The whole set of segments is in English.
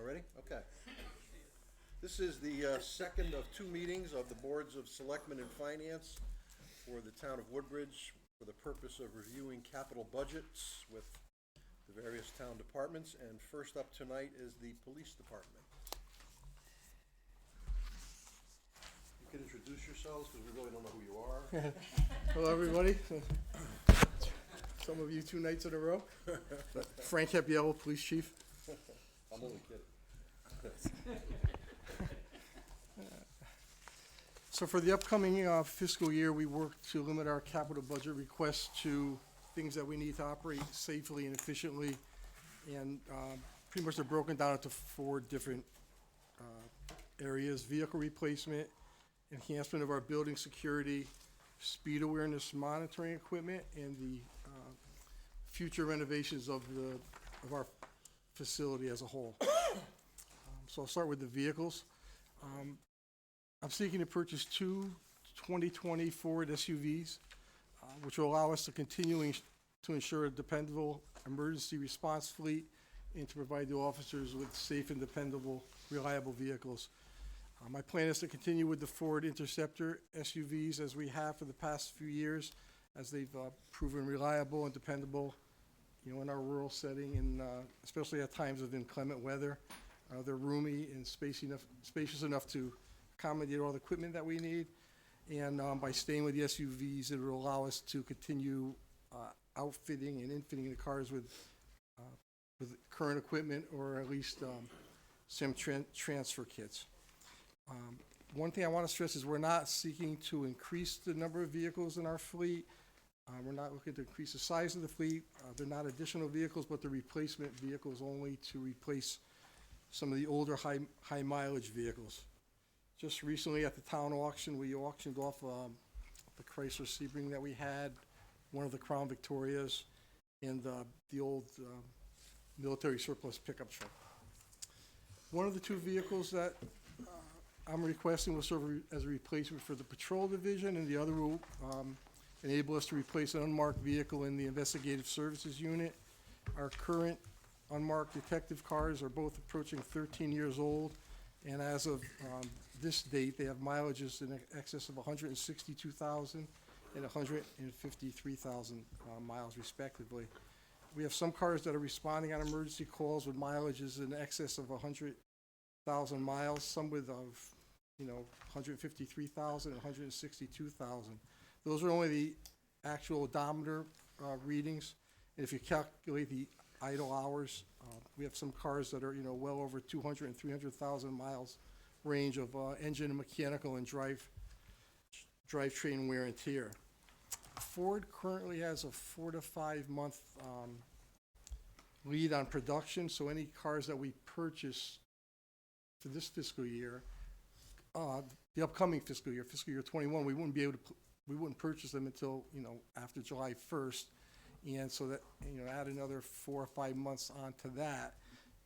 Already? Okay. This is the second of two meetings of the Boards of Selectmen and Finance for the town of Woodbridge for the purpose of reviewing capital budgets with the various town departments. And first up tonight is the Police Department. You can introduce yourselves because we really don't know who you are. Hello, everybody. Some of you 2 nights in a row. Frank Capiello, Police Chief. I'm only kidding. So for the upcoming fiscal year, we work to limit our capital budget requests to things that we need to operate safely and efficiently. And pretty much they're broken down into 4 different areas: vehicle replacement, enhancement of our building security, speed awareness monitoring equipment, and the future renovations of our facility as a whole. So I'll start with the vehicles. I'm seeking to purchase 2 2020 Ford SUVs, which will allow us to continue to ensure a dependable emergency response fleet and to provide the officers with safe and dependable, reliable vehicles. My plan is to continue with the Ford Interceptor SUVs as we have for the past few years, as they've proven reliable and dependable, in our rural setting, and especially at times of inclement weather. They're roomy and spacious enough to accommodate all the equipment that we need. And by staying with the SUVs, it will allow us to continue outfitting and infitting the cars with current equipment, or at least some transfer kits. One thing I want to stress is we're not seeking to increase the number of vehicles in our fleet. We're not looking to increase the size of the fleet. They're not additional vehicles, but the replacement vehicles only to replace some of the older high mileage vehicles. Just recently at the town auction, we auctioned off the Chrysler Sebring that we had, one of the Crown Victorias, and the old military surplus pickup truck. One of the 2 vehicles that I'm requesting will serve as a replacement for the patrol division, and the other will enable us to replace an unmarked vehicle in the investigative services unit. Our current unmarked detective cars are both approaching 13 years old, and as of this date, they have mileages in excess of 162,000 and 153,000 miles respectively. We have some cars that are responding on emergency calls with mileages in excess of 100,000 miles, some with 153,000 and 162,000. Those are only the actual odometer readings. And if you calculate the idle hours, we have some cars that are well over 200 and 300,000 miles range of engine and mechanical and drivetrain wear and tear. Ford currently has a 4 to 5 month lead on production, so any cars that we purchase for this fiscal year, the upcoming fiscal year 21, we wouldn't purchase them until after July 1st. And so that, add another 4 or 5 months onto that.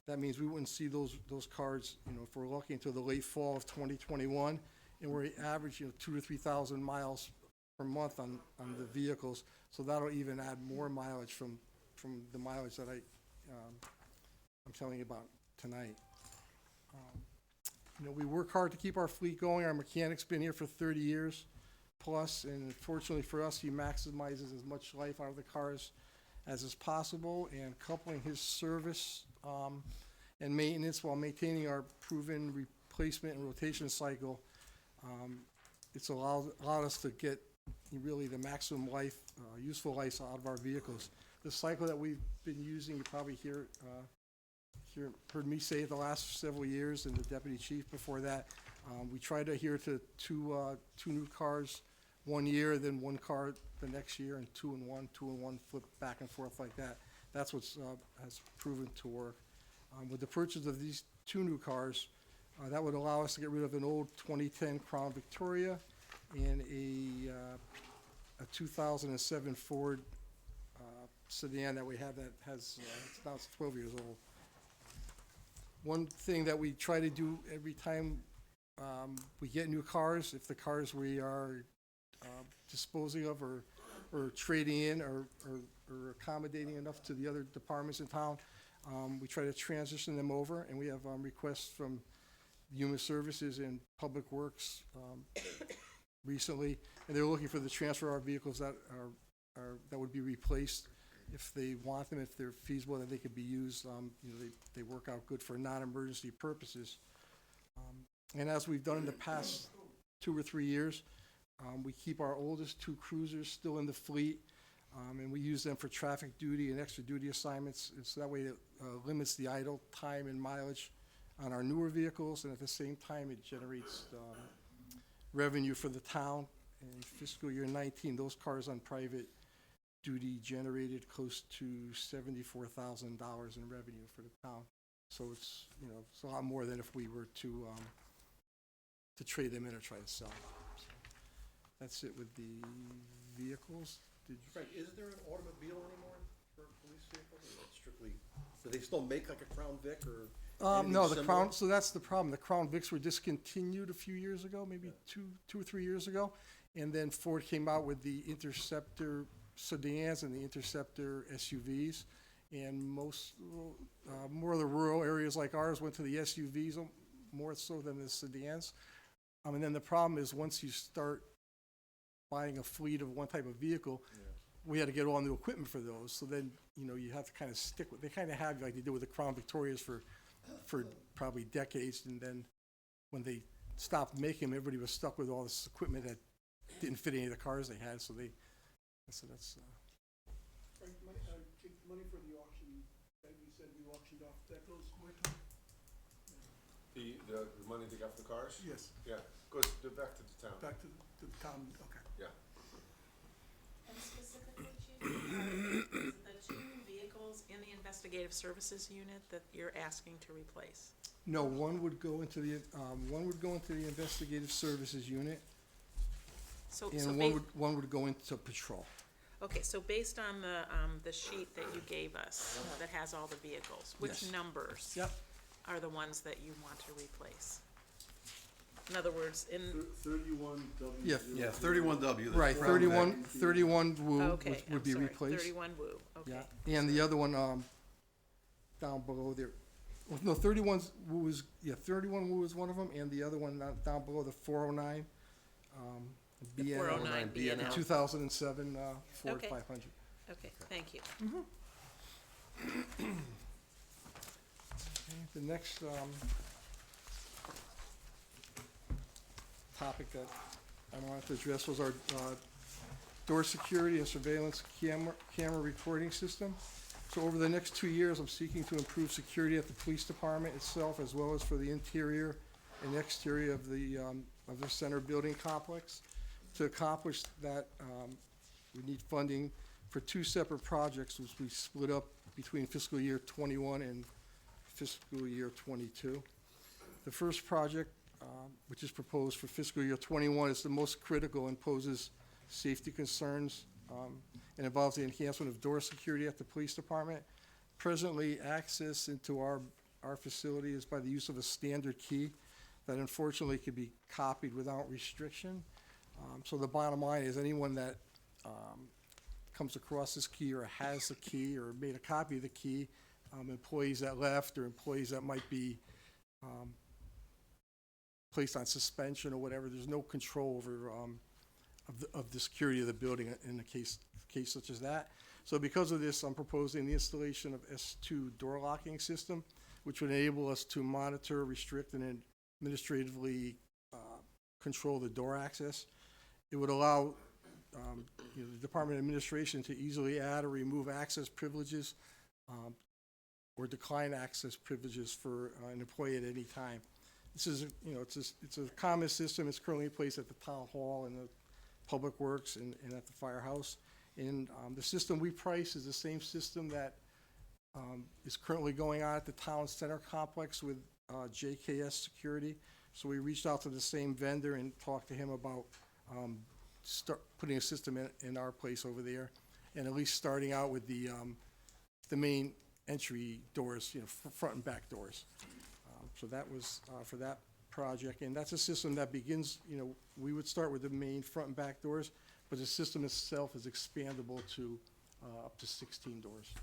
That means we wouldn't see those cars, if we're lucky, until the late fall of 2021. And we're average, 2,000 to 3,000 miles per month on the vehicles. So that'll even add more mileage from the mileage that I'm telling you about tonight. We work hard to keep our fleet going. Our mechanic's been here for 30 years plus, and fortunately for us, he maximizes as much life out of the cars as is possible, and coupling his service and maintenance while maintaining our proven replacement and rotation cycle, it's allowed us to get really the maximum life, useful life out of our vehicles. The cycle that we've been using, you probably heard me say it the last several years, and the deputy chief before that, we try to adhere to two new cars 1 year, then 1 car the next year, and 2 and 1, flip back and forth like that. That's what's has proven to work. With the purchase of these 2 new cars, that would allow us to get rid of an old 2010 Crown Victoria and a 2007 Ford sedan that we have that has it's 12 years old. One thing that we try to do every time we get new cars, if the cars we are disposing of or trading in or accommodating enough to the other departments in town, We try to transition them over, and we have requests from Human Services and Public Works recently, and they're looking for the transfer of our vehicles that that would be replaced if they want them, if they're feasible, that they could be used. You know, they work out good for non-emergency purposes. And as we've done in the past 2 or 3 years, we keep our oldest 2 cruisers still in the fleet, and we use them for traffic duty and extra duty assignments. And so that way it limits the idle time and mileage on our newer vehicles, and at the same time it generates revenue for the town. In fiscal year 19, those cars on private duty generated close to $74,000 in revenue for the town. So it's, you know, it's a lot more than if we were to trade them in or try to sell them. So that's it with the vehicles. Frank, is there an automobile anymore for police vehicles, or is it strictly, do they still make like a Crown Vic or anything No, the similar? Crown, so that's the problem. The Crown Vics were discontinued a few years ago, maybe two or 3 years ago. And then Ford came out with the Interceptor sedans and the Interceptor SUVs. And most, more of the rural areas like ours went to the SUVs more so than the sedans. And then the problem is once you start buying a fleet of one type of vehicle, we had to get all new equipment for those. So then, you know, you have to kind of stick with, they kind of have, like they did with the Crown Victorias for probably decades. And then when they stopped making them, everybody was stuck with all this equipment that didn't fit any of the cars they had. So that's Frank, money for the auction that you said we auctioned off, that goes where, Tom? The money they got for the cars? Yes, Yeah, goes back to the town. back to the town, okay. Yeah. And specifically, Chief, is it the 2 vehicles in the investigative services unit that you're asking to replace? No, one would go into the investigative services unit, So and one would go into patrol. okay, so based on the sheet that you gave us that has all the vehicles, which Yes. numbers Yep. are the ones that you want to replace? In other words, in, 31W. Yeah. Yeah, 31W. the Right, Crown 31 Wu okay, I'm would be sorry, replaced. 31 Wu, okay. Yeah, and the other one, down below there, well, no, 31 Wu is, 31 Wu is one of them, and the other one down below, the 409, The BNL. 409 The BNL. 2007 Ford Okay. 500. Okay, thank you. Okay, the next topic that I wanted to address was our door security and surveillance camera recording system. So over the next 2 years, I'm seeking to improve security at the police department itself, as well as for the interior and exterior of the center building complex. To accomplish that, we need funding for 2 separate projects, which we split up between fiscal year '21 and fiscal year '22. The first project, which is proposed for fiscal year '21, is the most critical and poses safety concerns, and involves the enhancement of door security at the police department. Presently, access into our facility is by the use of a standard key that unfortunately can be copied without restriction. So the bottom line is anyone that comes across this key or has the key or made a copy of the key, employees that left or employees that might be placed on suspension or whatever, there's no control over of the security of the building in a case such as that. So because of this, I'm proposing the installation of S2 door locking system, which would enable us to monitor, restrict, and administratively control the door access. It would allow the Department of Administration to easily add or remove access privileges or decline access privileges for an employee at any time. This is, it's a common system. It's currently in place at the town hall and the Public Works and at the firehouse. And the system we price is the same system that is currently going on at the town center complex with JKS Security. So we reached out to the same vendor and talked to him about start putting a system in our place over there, and at least starting out with the main entry doors, front and back doors. So that was for that project, and that's a system that begins, we would start with the main front and back doors, but the system itself is expandable to up to 16 doors.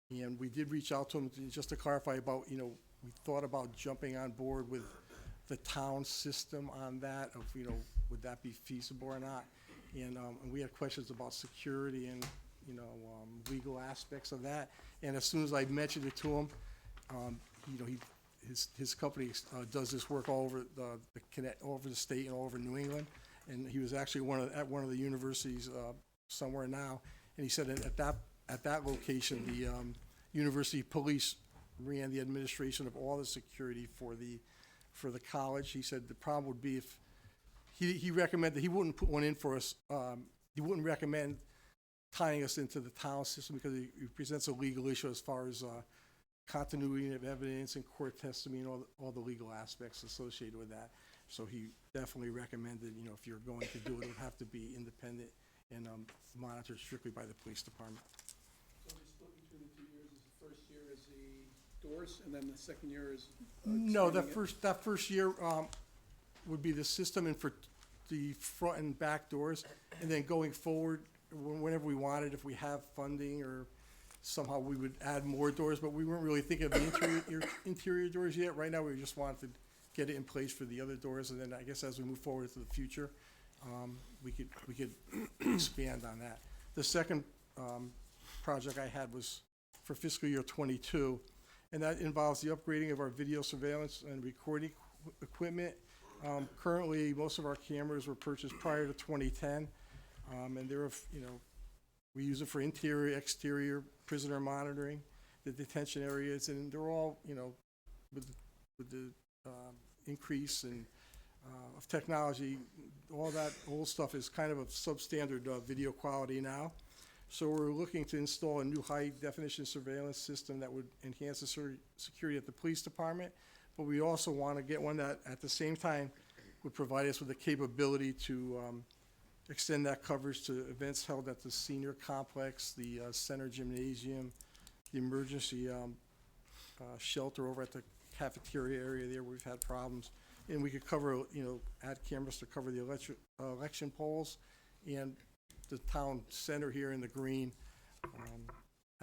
And we did reach out to him just to clarify about, you know, we thought about jumping on board with the town system on that, of, you know, would that be feasible or not? And we had questions about security and, you know, legal aspects of that. And as soon as I mentioned it to him, you know, his company does this work all over all over the state and all over New England. And he was actually at one of the universities somewhere now. And he said at that location, the university police ran the administration of all the security for the college. He said the problem would be if he recommended he wouldn't put one in for us. He wouldn't recommend tying us into the town system because it presents a legal issue as far as continuity of evidence and court testimony and all the legal aspects associated with that. So he definitely recommended, you know, if you're going to do it, it would have to be independent and monitored strictly by the police department. So we split between the 2 years, is the first year is the doors, and then the second year is No, expanding it? that first year would be the system and for the front and back doors. And then going forward, whenever we wanted, if we have funding or somehow we would add more doors, but we weren't really thinking of the interior doors yet. Right now, we just wanted to get it in place for the other doors, and then I guess as we move forward to the future, we could expand on that. The second project I had was for fiscal year '22, and that involves the upgrading of our video surveillance and recording equipment. Currently, most of our cameras were purchased prior to 2010, and they're, you know, we use it for interior, exterior, prisoner monitoring, the detention areas, and they're all, you know, with the increase of technology, all that old stuff is kind of a substandard video quality now. So we're looking to install a new high-definition surveillance system that would enhance the security at the police department, but we also want to get one that, at the same time, would provide us with the capability to extend that coverage to events held at the senior complex, the center gymnasium, the emergency shelter over at the cafeteria area there where we've had problems. And we could cover, you know, add cameras to cover the election polls and the town center here in the green,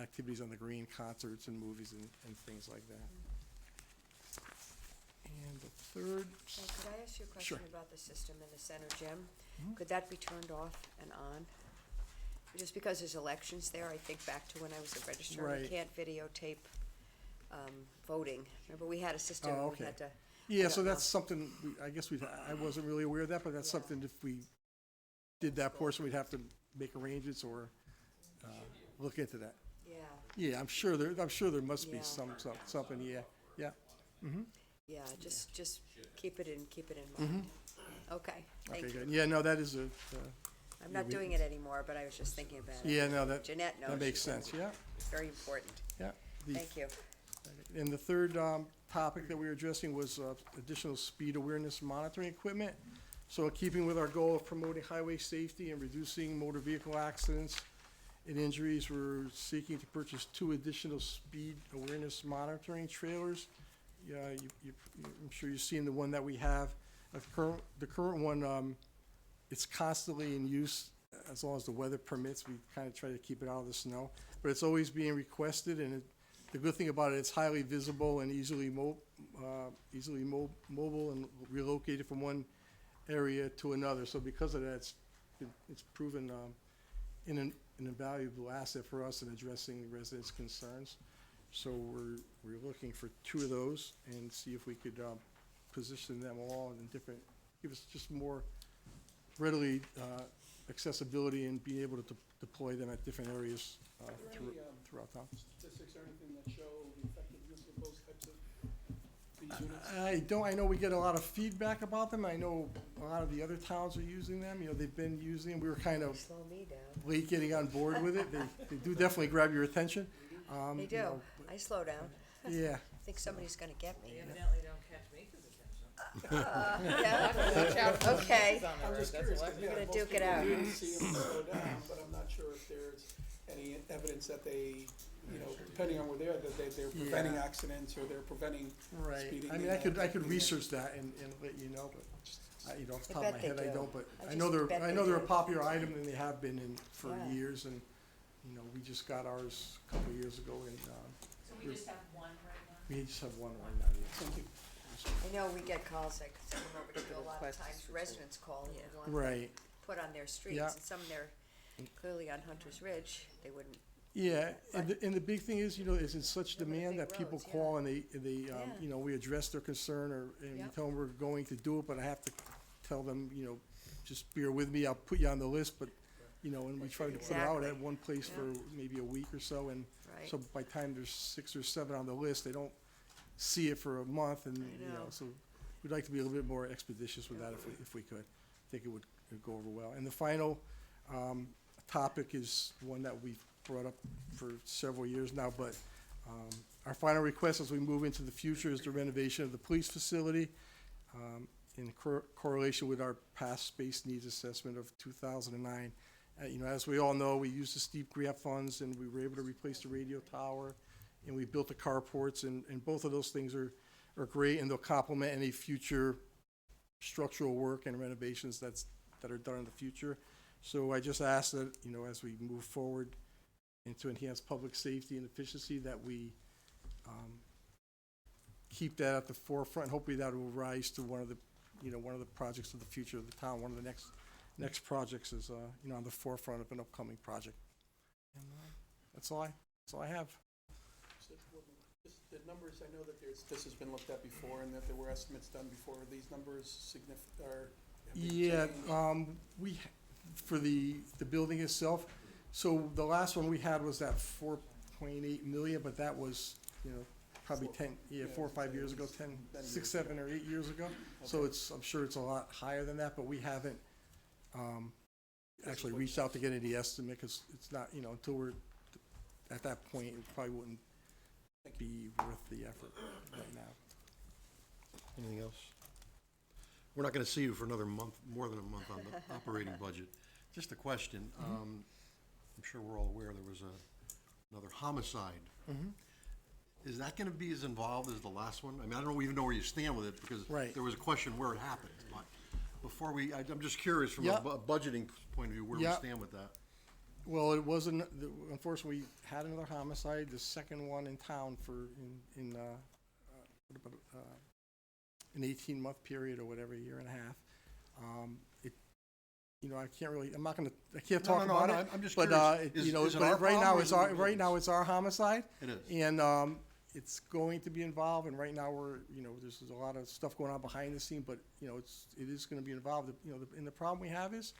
activities on the green, concerts and movies and things like that. And the third, Could I ask you a question Sure. about the system in the center gym? Could that be turned off and on? Just because there's elections there, I think back to when I was a registrar, we Right. can't videotape voting. Remember, we had a system Oh, where we okay. had to. yeah, I so don't that's know. something, I guess I wasn't really aware of that, but that's Yeah. something if we did that portion, we'd have to make arrangements or look into that. Yeah, Yeah, I'm sure there must be Yeah. something, yeah. yeah, just keep it in mind. Okay, thank Okay, you. good. Yeah, no, that is I'm not doing it anymore, but I was just thinking about it. yeah, no, that Jeanette knows. makes she said sense, yeah, It's very important. yeah. The- Thank you. And the third topic that we were addressing was additional speed awareness monitoring equipment. So in keeping with our goal of promoting highway safety and reducing motor vehicle accidents and injuries, we're seeking to purchase 2 additional speed awareness monitoring trailers. Yeah, I'm sure you've seen the one that we have. The current one, it's constantly in use as long as the weather permits. We kind of try to keep it out of the snow, but it's always being requested, and the good thing about it, it's highly visible and easily mobile and relocated from one area to another. So because of that, it's proven an invaluable asset for us in addressing residents' concerns. So we're looking for 2 of those and see if we could position them all in different, give us just more readily accessibility and be able to deploy them at different areas Are there any throughout town. statistics or anything that show the effectiveness of those types of these units? I know we get a lot of feedback about them. I know a lot of the other towns are using them. You know, they've been using them. We were kind of Slow me down. late getting on board with it. They do definitely grab your attention. They you do. know, I slow down. Yeah, I think somebody's gonna get me. Evidently don't catch Mika's attention. Yeah, okay. I'm just curious, 'cause, We're yeah, gonna most duke it people out. do see them slow down, but I'm not sure if there's any evidence that they, you know, depending on where they're, that they're preventing Yeah. accidents or they're preventing right. speeding. I mean, I could research that and let you know, but you know, off the top of my bet they head, I do. don't. But I I just know bet they're they a do. popular item and they have been for Yeah. years. And You know, we just got ours a couple of years ago, and, So we just have one right now? we just have one right now, yes. Thank you. I know we get calls, like, send them over to do a lot of times, residents call and want them Right. put on their streets, Yeah. and some they're clearly on Hunter's Ridge, they wouldn't. Yeah, and the big thing is, you know, is in such Yeah, but demand big that people roads, yeah. call and they, Yeah. you know, we address their concern, and we Yep. tell them we're going to do it, but I have to tell them, you know, just bear with me, I'll put you on the list, but, you know, and we try to put it out at Exactly. one place for Yeah. maybe a week or so, and Right. so by the time there's 6 or 7 on the list, they don't see it for a month, and, you know, know. so we'd like to be a little bit more expeditious with that if we could. I think it would go over well. And the final, topic is one that we've brought up for several years now, but, our final request as we move into the future is the renovation of the police facility, in correlation with our past space needs assessment of 2009. You know, as we all know, we used the steep grant funds, and we were able to replace the radio tower, and we built the carports, and both of those things are great, and they'll complement any future structural work and renovations that are done in the future. So I just ask that, you know, as we move forward and to enhance public safety and efficiency, that we keep that at the forefront. Hopefully that will rise to one of the projects of the future of the town. One of the next projects is, you know, on the forefront of an upcoming project. And that's all I have. So, just the numbers, I know that this has been looked at before and that there were estimates done before. Are these numbers significant, or? have they Yeah, changed? for the building itself, so the last one we had was that 4.8 million, but that was, you know, probably 4 or 5 years ago, 6, 7, or 8 years ago. So I'm sure it's a lot higher than that, but we haven't, actually reached out to get any estimate, because it's not, you know, until we're at that point, it probably wouldn't be worth the effort right now. Anything else? We're not gonna see you for another month, more than a month on the operating budget. Just a question, I'm sure we're all aware there was another homicide. Is that gonna be as involved as the last one? I mean, I don't even know where you stand with it, because Right. there was a question where it happened, but before I'm just curious from a Yeah. budgeting point of view, where we Yeah. stand with that. Well, it wasn't, unfortunately, we had another homicide, the second one in town what about, an 18-month period or whatever, a year and a half. You know, I can't talk about it. I'm just But, curious. you know, Is it but our right problem now, or is it the right now, building's? it's our homicide. It is. And, it's going to be involved, and right now there's a lot of stuff going on behind the scene, but, you know, it is gonna be involved. You know, and the problem we have is,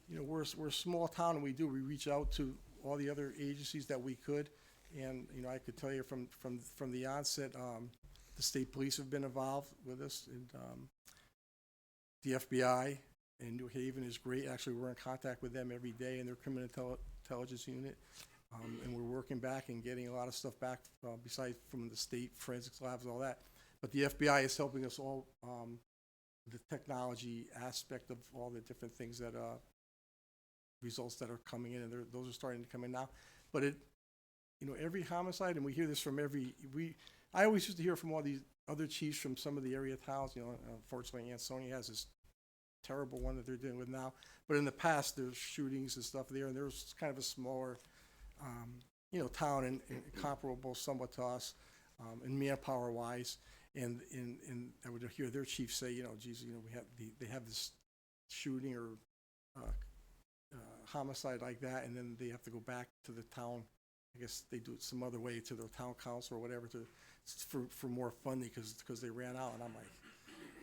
you know, we're a small town, and we reach out to all the other agencies that we could. And, you know, I could tell you from the onset, the state police have been involved with us, and, the FBI in New Haven is great. Actually, we're in contact with them every day in their criminal intelligence unit. And we're working back and getting a lot of stuff back, besides from the state forensics labs and all that. But the FBI is helping us all, the technology aspect of all the different things that, results that are coming in, and those are starting to come in now. But you know, every homicide, and we hear this from I always used to hear from all these other chiefs from some of the area towns. You know, unfortunately, Ansonia has this terrible one that they're dealing with now. But in the past, there's shootings and stuff there, and there's kind of a smaller, you know, town and comparable somewhat to us, in manpower wise. And I would hear their chief say, you know, geez, you know, they have this shooting or homicide like that, and then they have to go back to the town. I guess they do it some other way, to their town council or whatever, for more funding, because they ran out. And I'm like,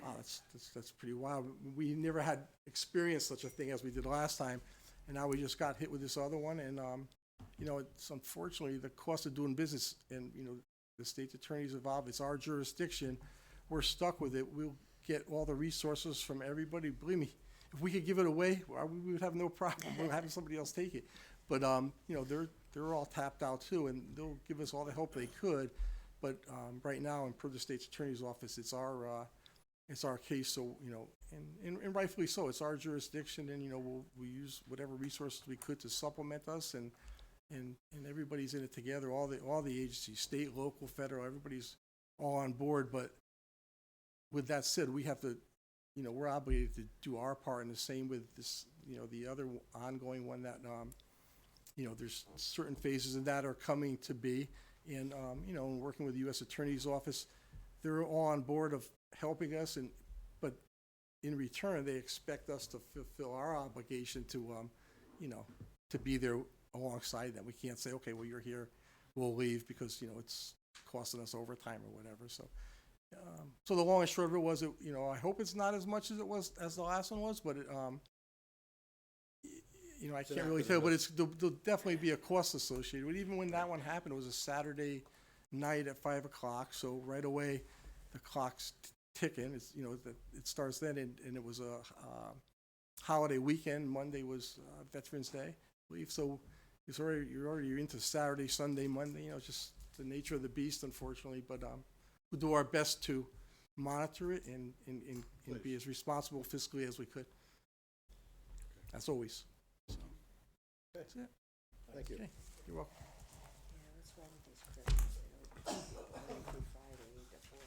wow, that's pretty wild. We never had experienced such a thing as we did last time, and now we just got hit with this other one. And you know, it's unfortunately the cost of doing business, and you know, the state attorney's involved. It's our jurisdiction. We're stuck with it. We'll get all the resources from everybody. Believe me, if we could give it away, we would have no problem with having somebody else take it. But you know, they're all tapped out too, and they'll give us all the help they could. But right now, and per the state's attorney's office, it's our case. So you know, and rightfully so. It's our jurisdiction, and you know, we'll use whatever resources we could to supplement us, and everybody's in it together. All the agencies, state, local, federal, everybody's all on board. But with that said, we have to, you know, we're obligated to do our part, and the same with this, you know, the other ongoing one that there's certain phases of that are coming to be. And, working with the U.S. Attorney's Office, they're all on board of helping us, but in return, they expect us to fulfill our obligation to, to be there alongside them. We can't say, okay, well, you're here, we'll leave because, it's costing us overtime or whatever. So, so the long and short of it was, I hope it's not as much as it was, as the last one was, but I can't really tell, but there'll definitely be a cost associated with it. Even when that one happened, it was a Saturday night at 5 o'clock, so right away, the clock's ticking. It's, it starts then, and it was a holiday weekend. Monday was Veterans Day, I believe, so you're already into Saturday, Sunday, Monday, just the nature of the beast, unfortunately, but we'll do our best to monitor it and be as responsible fiscally as we could. As always. So, that's it. Thank you. Okay, you're welcome. Yeah, what's wrong with these Christmas, Monday through Friday, 8 to 4,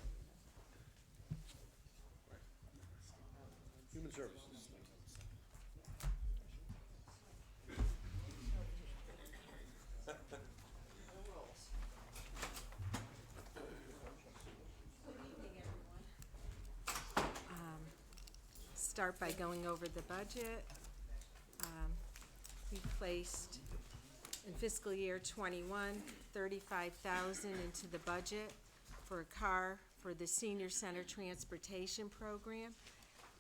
Human Services. Start by going over the budget. We placed in fiscal year 21, 35,000 into the budget for a car for the senior center transportation program.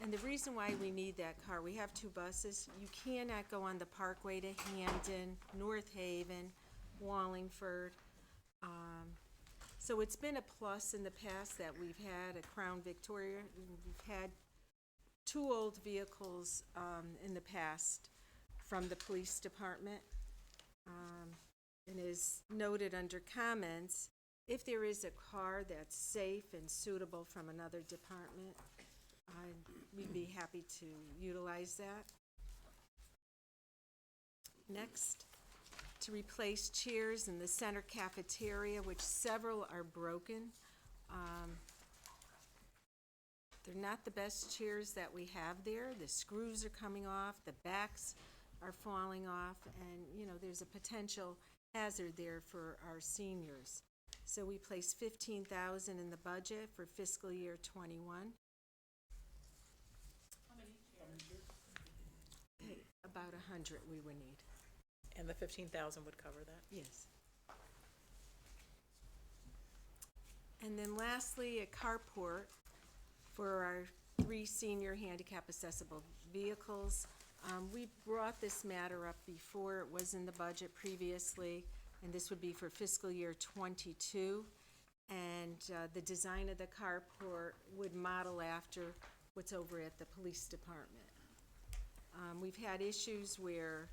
And the reason why we need that car, we have 2 buses. You cannot go on the Parkway to Hamden, North Haven, Wallingford. So it's been a plus in the past that we've had a Crown Victoria. We've had 2 old vehicles in the past from the police department. And is noted under comments, if there is a car that's safe and suitable from another department, we'd be happy to utilize that. Next, to replace chairs in the center cafeteria, which several are broken. They're not the best chairs that we have there. The screws are coming off, the backs are falling off, and there's a potential hazard there for our seniors. So we placed 15,000 in the budget for fiscal year 21. How many chairs? About 100 we would need, And the 15,000 would cover that? yes. And then lastly, a carport for our 3 senior handicap accessible vehicles. We brought this matter up before. It was in the budget previously, and this would be for fiscal year 22. And the design of the carport would model after what's over at the police department. We've had issues where,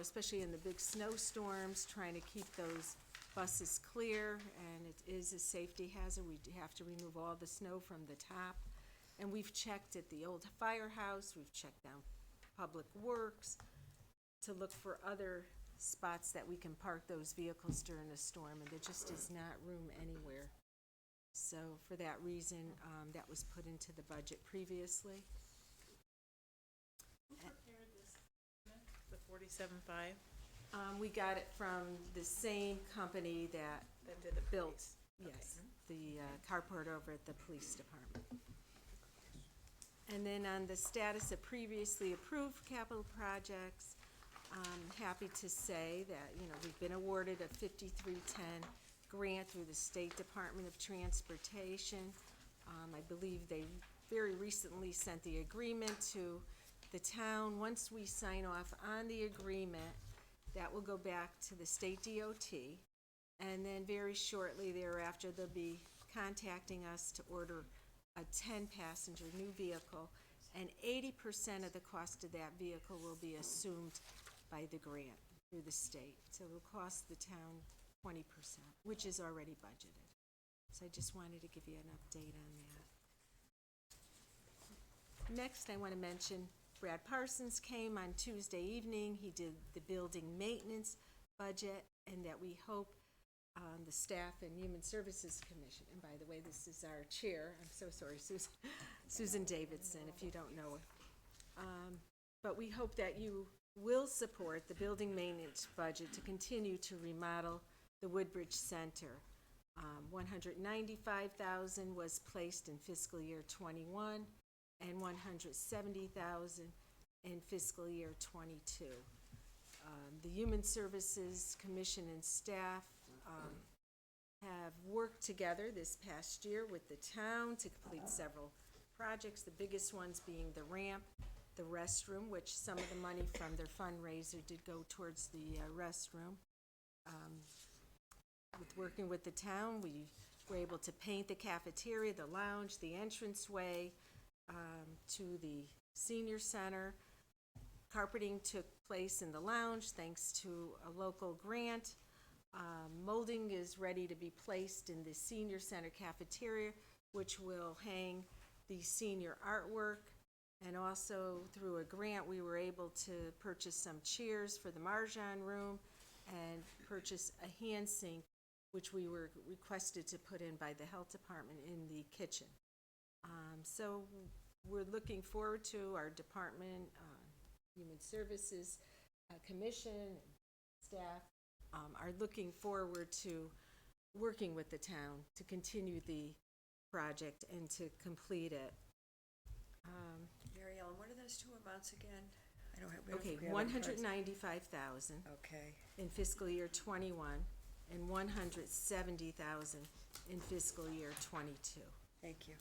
especially in the big snowstorms, trying to keep those buses clear, and it is a safety hazard. We have to remove all the snow from the top. And we've checked at the old firehouse, we've checked down Public Works to look for other spots that we can park those vehicles during a storm, and there just is not room anywhere. So for that reason, that was put into the budget previously. Who prepared this, the 47.5 We got it from the same company that that did the built, police? yes, the carport over at the police department. And then on the status of previously approved capital projects, I'm happy to say that, we've been awarded a 5310 grant through the State Department of Transportation. I believe they very recently sent the agreement to the town. Once we sign off on the agreement, that will go back to the state DOT. And then very shortly thereafter, they'll be contacting us to order a 10-passenger new vehicle, and 80% of the cost of that vehicle will be assumed by the grant through the state. So it will cost the town 20%, which is already budgeted. So I just wanted to give you an update on that. Next, I want to mention Brad Parsons came on Tuesday evening. He did the building maintenance budget, and that we hope the Staff and Human Services Commission, and by the way, this is our chair, I'm so sorry, Susan Davidson, if you don't know her. but we hope that you will support the building maintenance budget to continue to remodel the Woodbridge Center. $195,000 was placed in fiscal year '21 and $170,000 in fiscal year '22. The Human Services Commission and staff have worked together this past year with the town to complete several projects, the biggest ones being the ramp, the restroom, which some of the money from their fundraiser did go towards the restroom. With working with the town, we were able to paint the cafeteria, the lounge, the entranceway to the senior center. Carpeting took place in the lounge thanks to a local grant. Molding is ready to be placed in the senior center cafeteria, which will hang the senior artwork. And also through a grant, we were able to purchase some chairs for the Marjan room and purchase a hand sink, which we were requested to put in by the health department in the kitchen. So we're looking forward to our department, Human Services Commission, and staff are looking forward to working with the town to continue the project and to complete it. Mary Ellen, what are those two amounts again? I don't have. Okay, we don't have it in front. $195,000 Okay, in fiscal year '21 and $170,000 in fiscal year '22. thank you.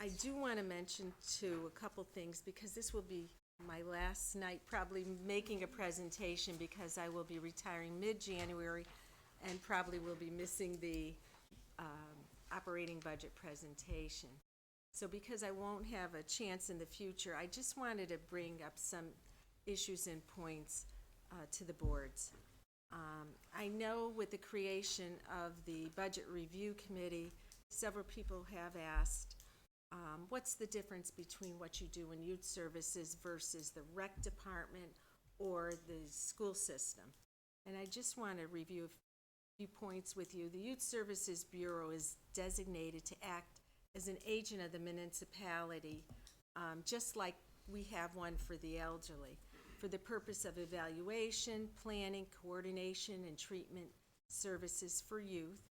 I do want to mention too a couple things, because this will be my last night probably making a presentation, because I will be retiring mid-January and probably will be missing the operating budget presentation. So because I won't have a chance in the future, I just wanted to bring up some issues and points to the boards. I know with the creation of the Budget Review Committee, several people have asked, what's the difference between what you do in youth services versus the rec department or the school system? And I just want to review a few points with you. The Youth Services Bureau is designated to act as an agent of the municipality, just like we have one for the elderly, for the purpose of evaluation, planning, coordination, and treatment services for youth,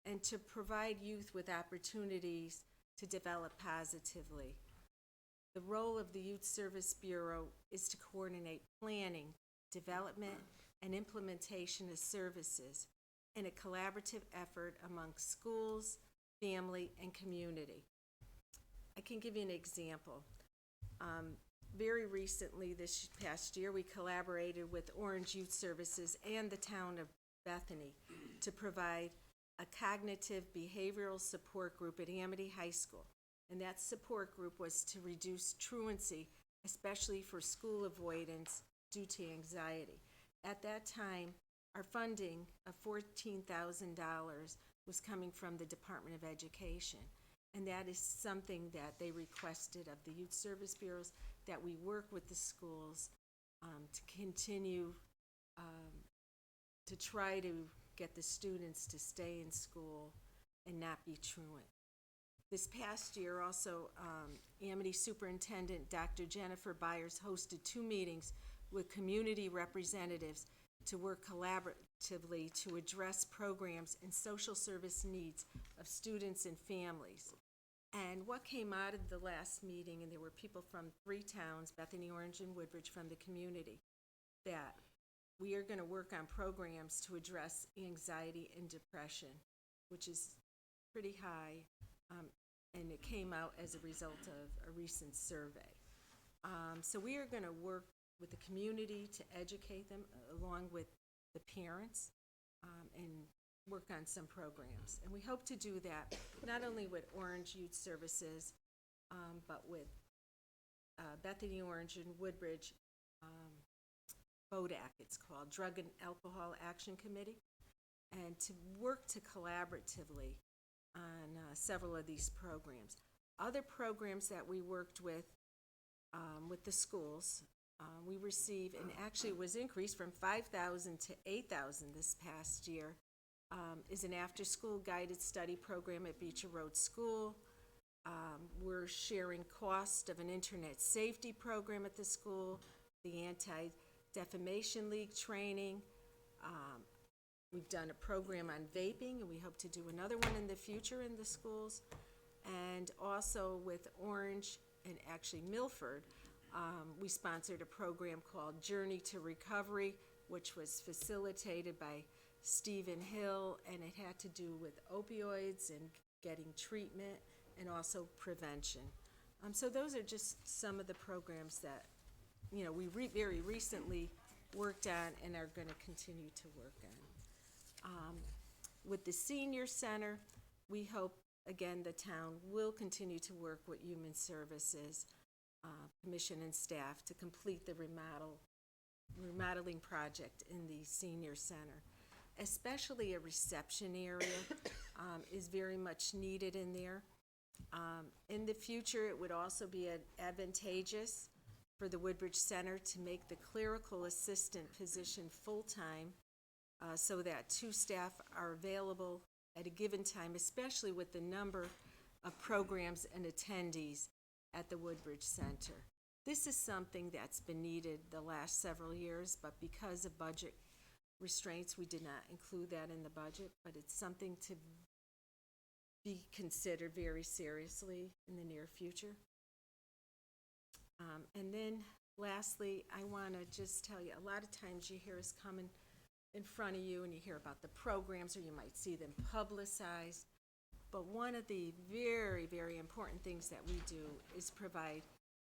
and to provide youth with opportunities to develop positively. The role of the Youth Service Bureau is to coordinate planning, development, and implementation of services in a collaborative effort among schools, family, and community. I can give you an example. Very recently, this past year, we collaborated with Orange Youth Services and the town of Bethany to provide a cognitive behavioral support group at Amity High School. And that support group was to reduce truancy, especially for school avoidance due to anxiety. At that time, our funding of $14,000 was coming from the Department of Education. And that is something that they requested of the youth service bureaus, that we work with the schools to continue to try to get the students to stay in school and not be truant. This past year also, Amity Superintendent Dr. Jennifer Byers hosted 2 meetings with community representatives to work collaboratively to address programs and social service needs of students and families. And what came out of the last meeting, and there were people from 3 towns, Bethany, Orange, and Woodbridge, from the community, that we are going to work on programs to address anxiety and depression, which is pretty high, and it came out as a result of a recent survey. So we are going to work with the community to educate them, along with the parents, and work on some programs. And we hope to do that not only with Orange Youth Services, but with Bethany, Orange, and Woodbridge, BODAC, it's called, Drug and Alcohol Action Committee, and to work to collaboratively on several of these programs. Other programs that we worked with the schools, we received, and actually it was increased from $5,000 to $8,000 this past year, is an after-school guided study program at Beecher Road School, We're sharing cost of an internet safety program at the school, the Anti-Defamation League training. We've done a program on vaping, and we hope to do another one in the future in the schools. And also with Orange and actually Milford, we sponsored a program called Journey to Recovery, which was facilitated by Stephen Hill, and it had to do with opioids and getting treatment and also prevention. So those are just some of the programs that, you know, we very recently worked on and are going to continue to work on. With the senior center, we hope, again, the town will continue to work with Human Services Commission and staff to complete the remodeling project in the senior center. Especially a reception area is very much needed in there. In the future, it would also be advantageous for the Woodbridge Center to make the clerical assistant position full-time so that 2 staff are available at a given time, especially with the number of programs and attendees at the Woodbridge Center. This is something that's been needed the last several years, but because of budget restraints, we did not include that in the budget, but it's something to be considered very seriously in the near future. And then lastly, I want to just tell you, a lot of times you hear us coming in front of you and you hear about the programs, or you might see them publicized. But one of the very, very important things that we do is provide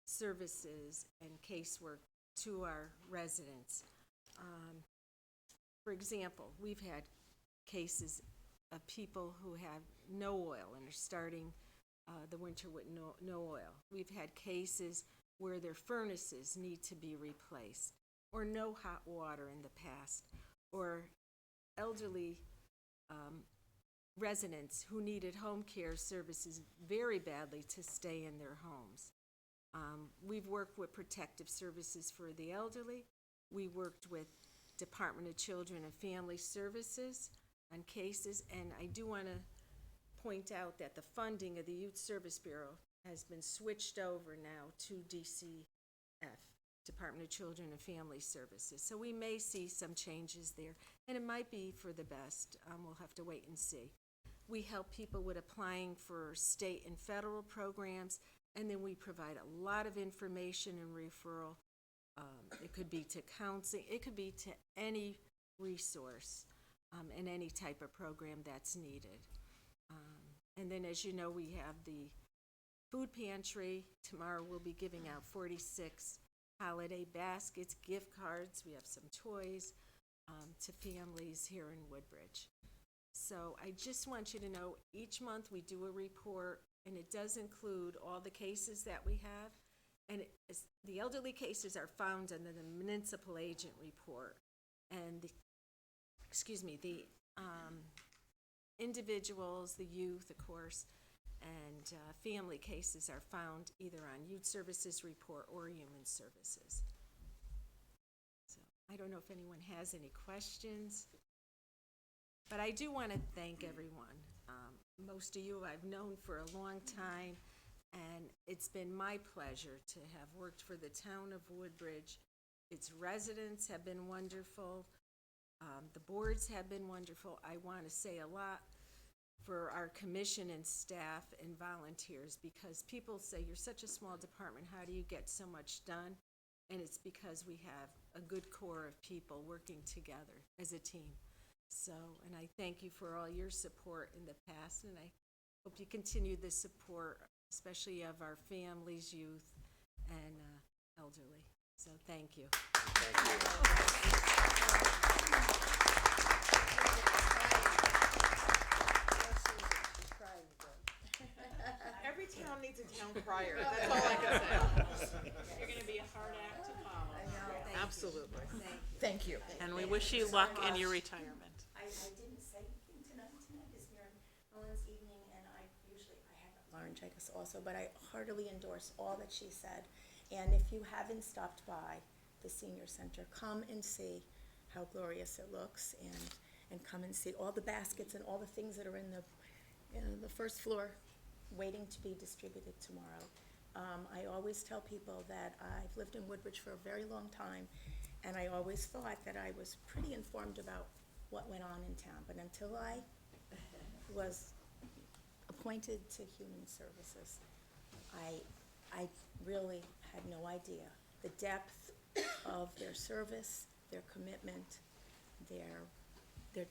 services and casework to our residents. For example, we've had cases of people who have no oil and are starting the winter with no oil. We've had cases where their furnaces need to be replaced, or no hot water in the past, or elderly residents who needed home care services very badly to stay in their homes. We've worked with Protective Services for the Elderly. We worked with Department of Children and Family Services on cases, and I do want to point out that the funding of the Youth Service Bureau has been switched over now to DCF, Department of Children and Family Services. So we may see some changes there, and it might be for the best. We'll have to wait and see. We help people with applying for state and federal programs, and then we provide a lot of information and referral. It could be to counseling, it could be to any resource and any type of program that's needed. And then, as you know, we have the food pantry. Tomorrow we'll be giving out 46 holiday baskets, gift cards. We have some toys to families here in Woodbridge. So I just want you to know, each month we do a report, and it does include all the cases that we have. And the elderly cases are found under the municipal agent report. And the individuals, the youth, of course, and family cases are found either on Youth Services report or Human Services. So I don't know if anyone has any questions, but I do want to thank everyone. Most of you I've known for a long time, and it's been my pleasure to have worked for the town of Woodbridge. Its residents have been wonderful. The boards have been wonderful. I want to say a lot for our commission and staff and volunteers, because people say, you're such a small department, how do you get so much done? And it's because we have a good core of people working together as a team. So, and I thank you for all your support in the past, and I hope you continue the support, especially of our families, youth, and elderly. So thank you. Every town needs a town crier, that's all I can say. You're gonna be a hard act to follow. I know. Absolutely. Thank you. And we wish you luck in your retirement. I didn't say anything tonight is Mary Ellen's evening, and I have laryngitis also, but I heartily endorse all that she said. And if you haven't stopped by the senior center, come and see how glorious it looks, and come and see all the baskets and all the things that are in the first floor waiting to be distributed tomorrow. I always tell people that I've lived in Woodbridge for a very long time, and I always thought that I was pretty informed about what went on in town, but until I was appointed to Human Services, I really had no idea the depth of their service, their commitment. They're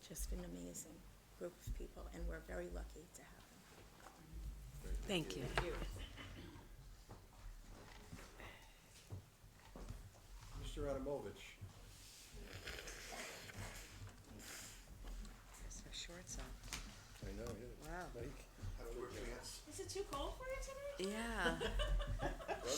just an amazing group of people, and we're very lucky to have them. Thank you. Mr. Adamovich. There's no shorts on. I know, yeah. Wow. Mike, I don't wear pants. Is it too cold for you tonight? Yeah.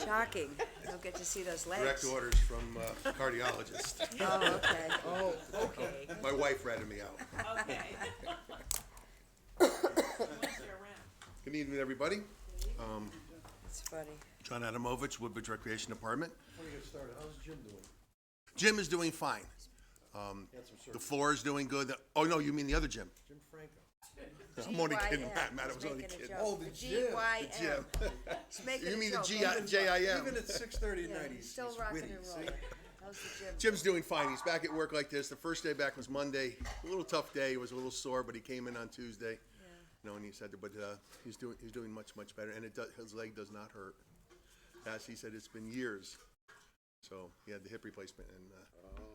Shocking. Don't get to see those legs. Direct orders from cardiologist. Oh, okay. Oh, okay. My wife ratted me out. Okay. Once you're around. Good evening, everybody. It's funny. John Adamovich, Woodbridge Recreation Department. Before you get started, how's Jim doing? Jim is doing fine. Handsome sir. The floor is doing good. Oh, no, you mean the other Jim. Jim Franco. I'm only kidding, GYM. Matt. I He's was only making a kidding. joke. Oh, the Jim. GYM. Jim. He's making You a mean the joke. J-I-M. Even at 6:30 at Yeah, night, he's he's still rocking witty, and see? rolling. How's the gym? Jim's doing fine. He's back at work like this. The first day back was Monday. A little tough day. He was a little sore, but he came in on Tuesday. You know, and he said, but he's doing much better, and his leg does not hurt. As he said, it's been years. So he had the hip replacement, and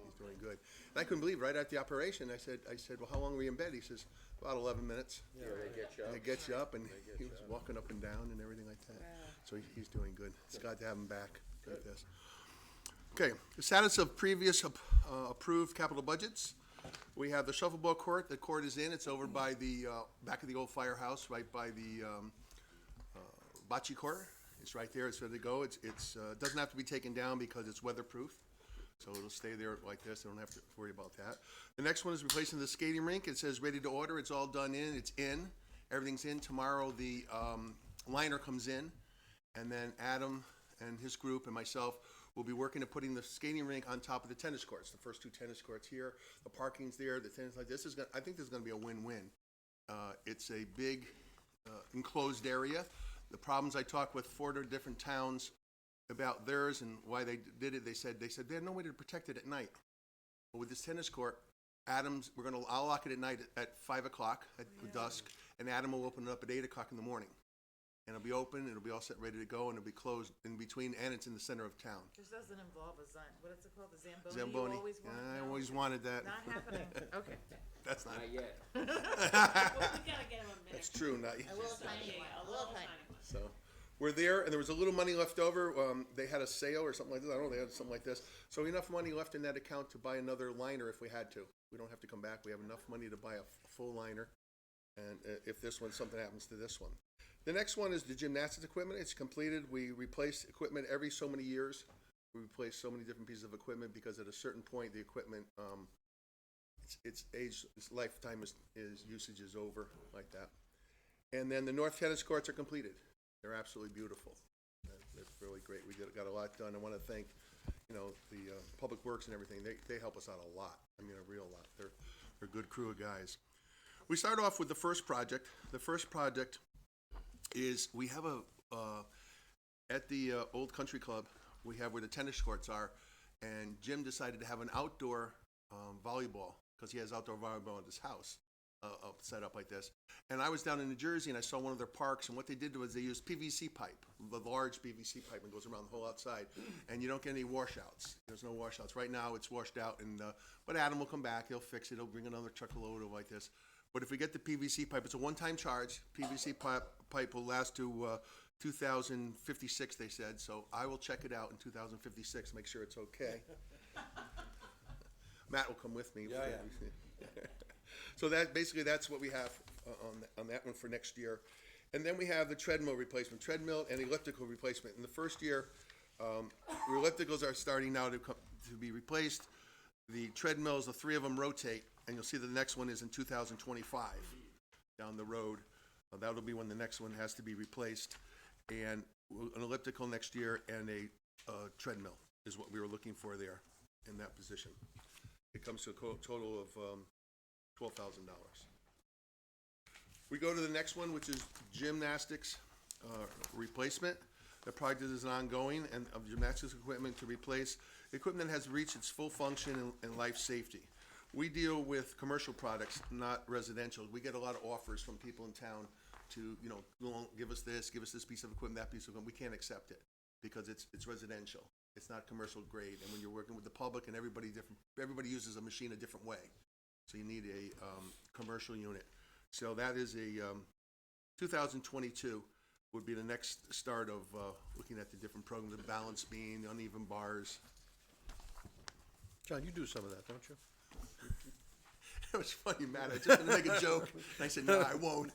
he's doing good. And I couldn't believe right after the operation. I said, well, how long were you in bed? He says, about 11 minutes. Yeah, they get you And they get you up, and he was walking up and down and everything like that. So he's doing good. It's glad to have him back like this. Okay, the status of previous approved capital budgets. We have the shuffleboard court. The court is in. It's over by the back of the old firehouse, right by the bocce court. It's right there. It's ready to go. It doesn't have to be taken down because it's weatherproof. So it'll stay there like this. I don't have to worry about that. The next one is replacing the skating rink. It says ready to order. It's all done in. It's in. Everything's in. Tomorrow the liner comes in. And then Adam and his group and myself will be working at putting the skating rink on top of the tennis courts. The first two tennis courts here. The parking's there. The tennis like this is I think this is going to be a win-win. It's a big enclosed area. The problems I talked with 4 different towns about theirs and why they did it, they said they had no way to protect it at night. But with this tennis court, I'll lock it at night at 5 o'clock at dusk, and Adam will open it up at 8 o'clock in the morning. And it'll be open, it'll be all set, ready to go, and it'll be closed in between, and it's in the center of town. This doesn't involve what is it called, the Zamboni? Zamboni. You always wanted? I No? always wanted that. Not happening, okay. That's not. yet. Well, we gotta get him a minute. That's true. Not. A little tiny one, a little tiny. So we're there, and there was a little money left over. They had a sale or something like this. I don't know. They had something like this. So enough money left in that account to buy another liner if we had to. We don't have to come back. We have enough money to buy a full liner, and if something happens to this one. The next one is the gymnastics equipment. It's completed. We replace equipment every so many years. We replace so many different pieces of equipment because at a certain point the equipment, its age, its lifetime is usage is over like that. And then the north tennis courts are completed. They're absolutely beautiful. They're really great. We got a lot done. I want to thank, the Public Works and everything. They help us out a lot. I mean, a real lot. They're a good crew of guys. We start off with the first project. The first project is we have at the Old Country Club, we have where the tennis courts are, and Jim decided to have an outdoor volleyball because he has outdoor volleyball at his house set up like this. And I was down in New Jersey and I saw one of their parks, and what they did was they used PVC pipe, the large PVC pipe, and goes around the whole outside, and you don't get any washouts. There's no washouts. Right now it's washed out, but Adam will come back, he'll fix it, he'll bring another truckload of like this. But if we get the PVC pipe, it's a one-time charge. PVC pipe will last to 2056, they said. So I will check it out in 2056, make sure it's okay. Matt will come with me. Yeah. So that's what we have on that one for next year. And then we have the treadmill replacement, treadmill and elliptical replacement. In the first year, ellipticals are starting now to be replaced. The treadmills, the 3 of them rotate, and you'll see the next one is in 2025 down the road. That'll be when the next one has to be replaced. And an elliptical next year and a treadmill is what we were looking for there in that position. It comes to a total of $12,000. We go to the next one, which is gymnastics. replacement. The project is ongoing and of gymnastics equipment to replace equipment that has reached its full function and life safety. We deal with commercial products, not residential. We get a lot of offers from people in town to, you know, "Go, give us this piece of equipment, that piece of equipment." We can't accept it because it's residential. It's not commercial grade. And when you're working with the public and everybody uses a machine a different way. So you need a commercial unit. So that is a 2022 would be the next start of looking at the different programs, the balance beam, the uneven bars. John, you do some of that, don't you? It was funny, Matt. I was just gonna make a joke, and I said, "No, I won't."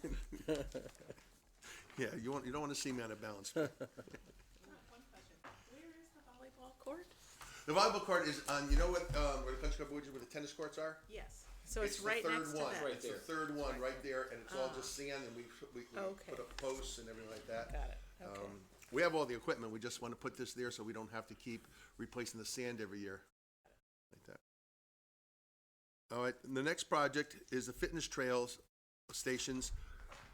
Yeah, you don't want to see me on a balance beam. One question, where is the volleyball court? The volleyball court is on. You know what? Where the country club Woodbridge, where the tennis courts are? Yes, so it's right next to the third one. that. Right It's the there. third one right there, and it's all just sand, and we Okay. put up posts and everything like that. Got it, okay. We have all the equipment. We just want to put this there so we don't have to keep replacing the sand every year. Like that. All right, and the next project is the fitness trails stations.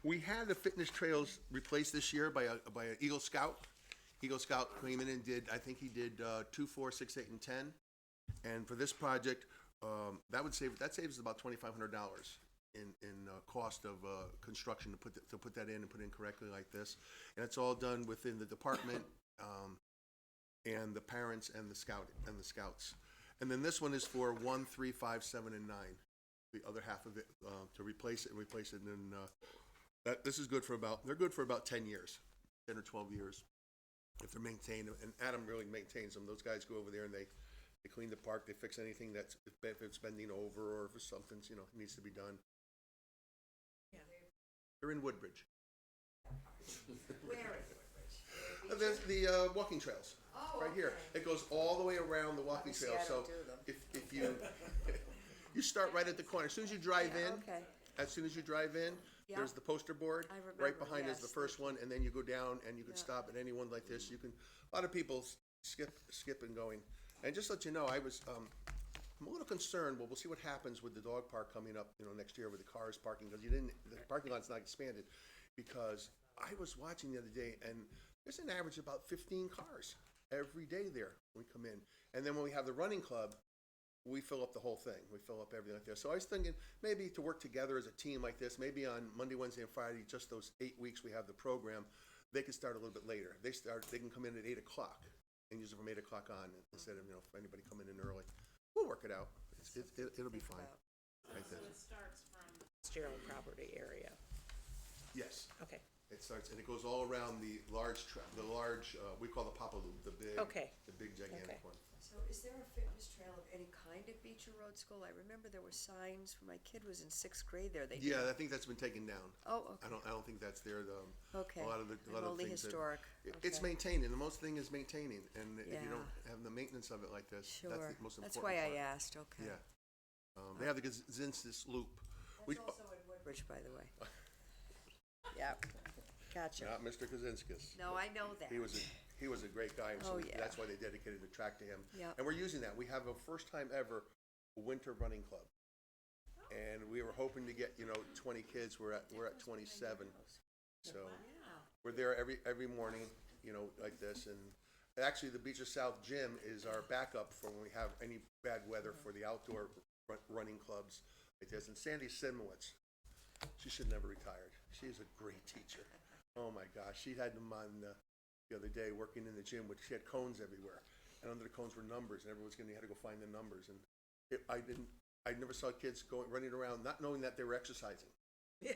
We had the fitness trails replaced this year by an Eagle Scout. Eagle Scout came in and did, I think he did 2, 4, 6, 8, and 10. And for this project, that saves about $2,500 in cost of construction to put that in and put in correctly like this. And it's all done within the department and the parents and the scouts. And then this one is for 1, 3, 5, 7, and 9. The other half of it to replace it. And then this is good for they're good for about 10 years, 10 or 12 years, if they're maintained. And Adam really maintains them. Those guys go over there and they clean the park. They fix anything if it's bending over or if something needs to be done. Yeah. They're in Woodbridge. Where is Woodbridge? There's the walking trails. Oh, Right here. okay. It goes all the way around the walking Obviously, trail. I So don't do them. if you you start right at the corner. As soon as you drive Yeah, in, okay. There's Yeah. the poster board. I remember, Right behind is the yes. first one, and then you go down and you can Yeah. stop at any one like this. You can. A lot of people skip and going. And just to let you know, I'm a little concerned. Well, we'll see what happens with the dog park coming up, next year with the cars parking because the parking lot's not expanded. Because I was watching the other day, and there's an average of about 15 cars every day there when we come in. And then when we have the running club, we fill up the whole thing. We fill up everything like there. So I was thinking maybe to work together as a team like this, maybe on Monday, Wednesday, and Friday, just those 8 weeks we have the program, they can start a little bit later. They can come in at 8 o'clock and use it from 8 o'clock on instead of, if anybody coming in early. We'll work it out. It'll be fine. Like So this. it starts from Gerald property area. Yes. Okay, It starts, and it goes all around the large, we call the Papa Loop, the big, Okay. the big gigantic Okay. one. So is there a fitness trail of any kind at Beecher Road School? I remember there were signs when my kid was in 6th grade there. They did. Yeah, I think that's been taken down. Oh, okay. I don't think that's there. Okay. A lot of the I'm only things historic. It's Okay. maintaining. The most thing is maintaining, and if you Yeah. don't have the maintenance of it like this, Sure. that's the most important That's why I part. asked, okay. Yeah. They have the Gazinskis loop. That's also in Woodbridge, by the way. Yeah, gotcha. Not Mr. Kazinskis. No, I know that. He was a great guy, so Oh, yeah. that's why they dedicated the track to him. Yeah. And we're using that. We have a first time ever winter running club. And we were hoping to get, 20 kids. We're at 27. So Yeah. we're there every morning, like this. And actually the Beecher South gym is our backup for when we have any bad weather for the outdoor running clubs like this. And Sandy Simowitz, she should never retired. She's a great teacher. Oh my gosh, she had them on the other day working in the gym, which she had cones everywhere, and under the cones were numbers, and everyone's had to go find the numbers. And I never saw kids running around not knowing that they were exercising,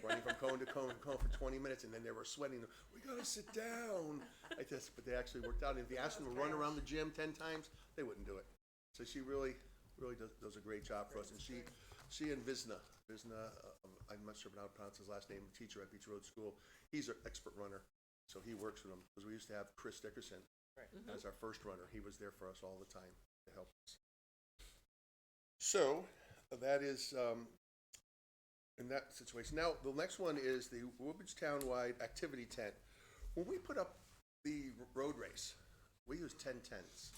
running from cone to cone for 20 minutes, and then they were sweating. We gotta sit down like this, but they actually worked out. And if you asked them to run around the gym 10 times, they wouldn't do it. So she really does a great job for us. And she and Visna, I'm not sure how to pronounce his last name, teacher at Beecher Road School. He's an expert runner, so he works with them because we used to have Chris Dickerson as our first runner. He was there for us all the time to help us. So that is in that situation. Now the next one is the Woodbridge Townwide Activity Tent. When we put up the road race, we use 10 tents.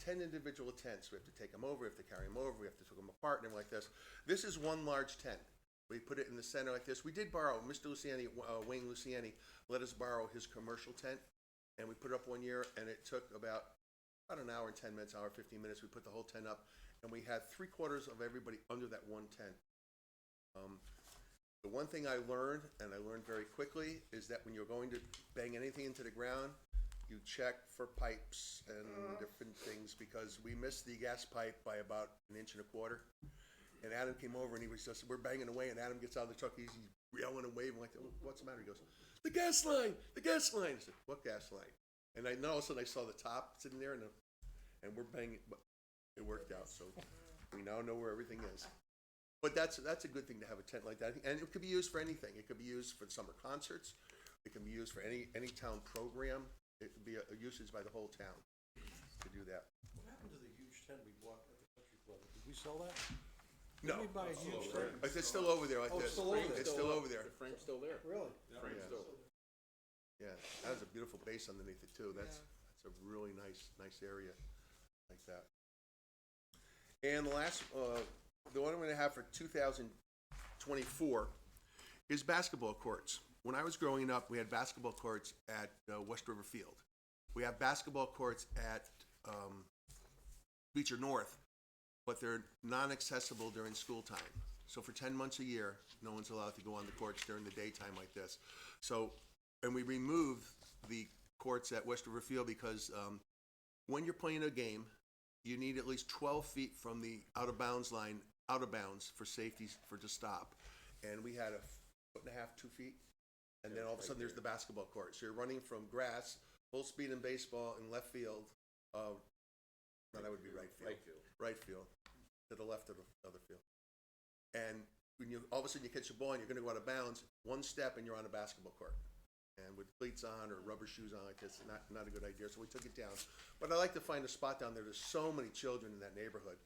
10 individual tents. We have to take them over, we have to carry them over, we have to take them apart and everything like this. This is one large tent. We put it in the center like this. We did borrow, Mr. Luciani, Wayne Luciani, let us borrow his commercial tent, and we put it up one year, and it took about an hour and 10 minutes, hour, 15 minutes. We put the whole tent up, and we had 3/4 of everybody under that one tent. The one thing I learned, and I learned very quickly, is that when you're going to bang anything into the ground, you check for pipes and different things, because we missed the gas pipe by about 1.25 inches. And Adam came over and he was just, we're banging away, and Adam gets out of the truck, he's yelling and waving like, what's the matter? He goes, the gas line, the gas line. I said, what gas line? And I know all of a sudden I saw the top sitting there, and we're banging, but it worked out, so we now know where everything is. But that's a good thing to have a tent like that, and it could be used for anything. It could be used for summer concerts, it can be used for any town program. It could be a usage by the whole town to do that. What happened to the huge tent we bought at the country club? Did we sell that? No, Didn't we buy a huge tent? it's still over there like Oh, this. it's still over there. It's still over there. The frame's still there. Really? Frame's Yeah. still. Yeah, that has a beautiful base underneath it too. That's a really nice area like that. And the last, the one I'm gonna have for 2024 is basketball courts. When I was growing up, we had basketball courts at West River Field. We have basketball courts at Beecher North, but they're non-accessible during school time. So for 10 months a year, no one's allowed to go on the courts during the daytime like this. So, and we removed the courts at West River Field because when you're playing a game, you need at least 12 feet from the out of bounds line, out of bounds for safety, for to stop. And we had 1.5 feet, 2 feet. And then all of a sudden there's the basketball court. So you're running from grass, full speed in baseball in left field. No, that would be right field. Right field. Right field, to the left of the other field. And when you, all of a sudden you catch the ball and you're gonna go out of bounds, one step and you're on a basketball court. And with cleats on or rubber shoes on like this, not a good idea, so we took it down. But I like to find a spot down there, there's so many children in that neighborhood.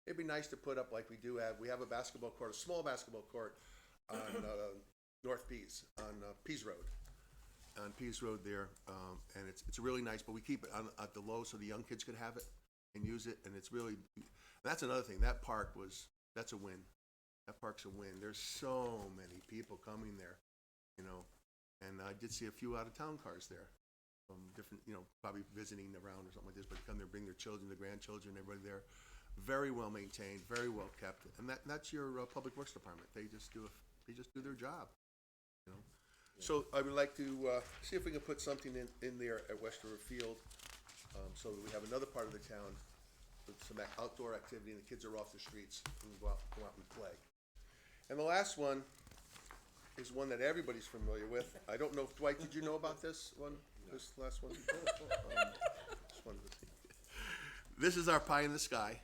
It'd be nice to put up like we do have, we have a basketball court, a small basketball court on North Pease, on Pease Road. On Pease Road there, and it's really nice, but we keep it on, at the low so the young kids could have it and use it, and it's really, that's another thing, that park that's a win. That park's a win. There's so many people coming there, you know, and I did see a few out-of-town cars there from different, you know, probably visiting around or something like this, but come there, bring their children, their grandchildren, everybody there. Very well maintained, very well kept, and that's your Public Works Department. They just do their job, you know. So I would like to see if we can put something in there at West River Field, so that we have another part of the town with some outdoor activity, and the kids are off the streets and go out and play. And the last one is one that everybody's familiar with. I don't know, if Dwight, did you know about this one? This last one? This is our pie in the sky.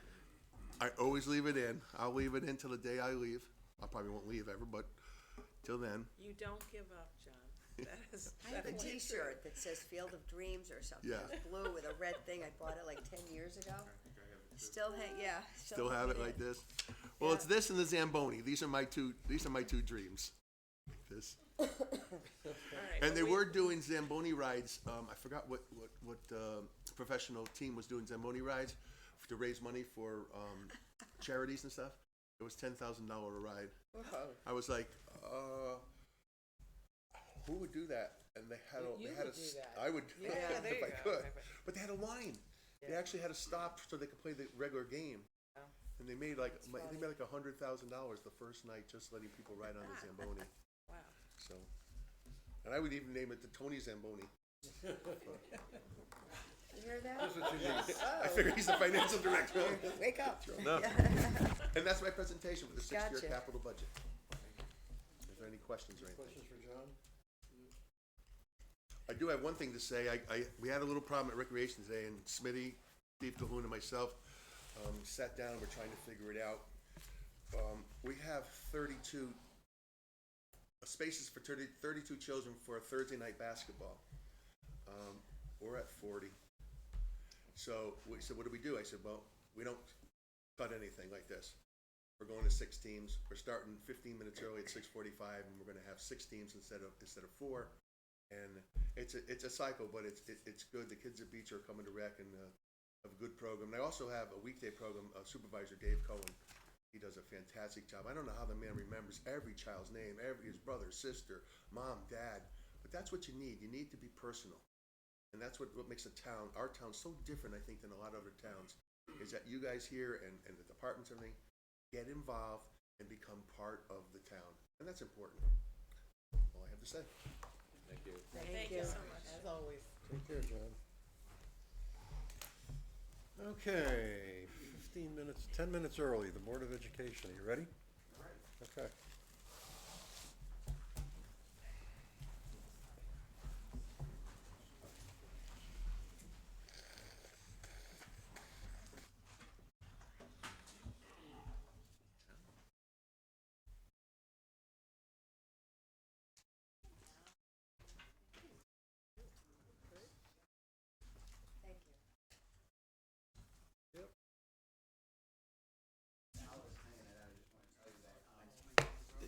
I always leave it in. I'll leave it in till the day I leave. I probably won't leave ever, but till then. You don't give up, John. That is. I have a definitely true. T-shirt that says Field of Dreams or something. Yeah. It's blue with a red thing. I bought it like 10 years ago. Still Still have it like this? Well, Yeah. it's this and the Zamboni. These are my two dreams. Like this. All right, And well, they we- were doing Zamboni rides. I forgot what professional team was doing Zamboni rides to raise money for charities and stuff. It was $10,000 a ride. I was like, who would do that? And they had You a, would do that. I would Yeah, there if you I go. could. But they had a line. They Yeah. actually had to stop so they could play the regular game. Oh. And they made like $100,000 the first night just letting people ride on the Zamboni. Wow. So, and I would even name it the Tony Zamboni. You hear that? Here's what you need. I figure he's the financial director. Wake up. No. And that's my presentation for the six-year Gotcha. capital budget. Is there any questions or anything? Questions for John? I do have one thing to say. We had a little problem at Recreation today, and Smitty, Steve Cahoon, and myself sat down and we're trying to figure it out. We have 32 spaces for 32 children for Thursday night basketball. We're at 40. So we said, what do we do? I said, well, we don't cut anything like this. We're going to 6 teams. We're starting 15 minutes early at 6:45, and we're going to have 6 teams instead of 4. And it's a cycle, but it's good. The kids at Beach are coming to rec and have a good program. And I also have a weekday program. Supervisor Dave Cohen He does a fantastic job. I don't know how the man remembers every child's name, his brother, sister, mom, dad, but that's what you need. You need to be personal. And that's what makes our town so different, I think, than a lot of other towns, is that you guys here and the departments and everything get involved and become part of the town. And that's important. All I have to say. Thank you. Thank you so much. As always. Take care, John. Okay, 10 minutes early, the Board of Education, are you ready? Okay.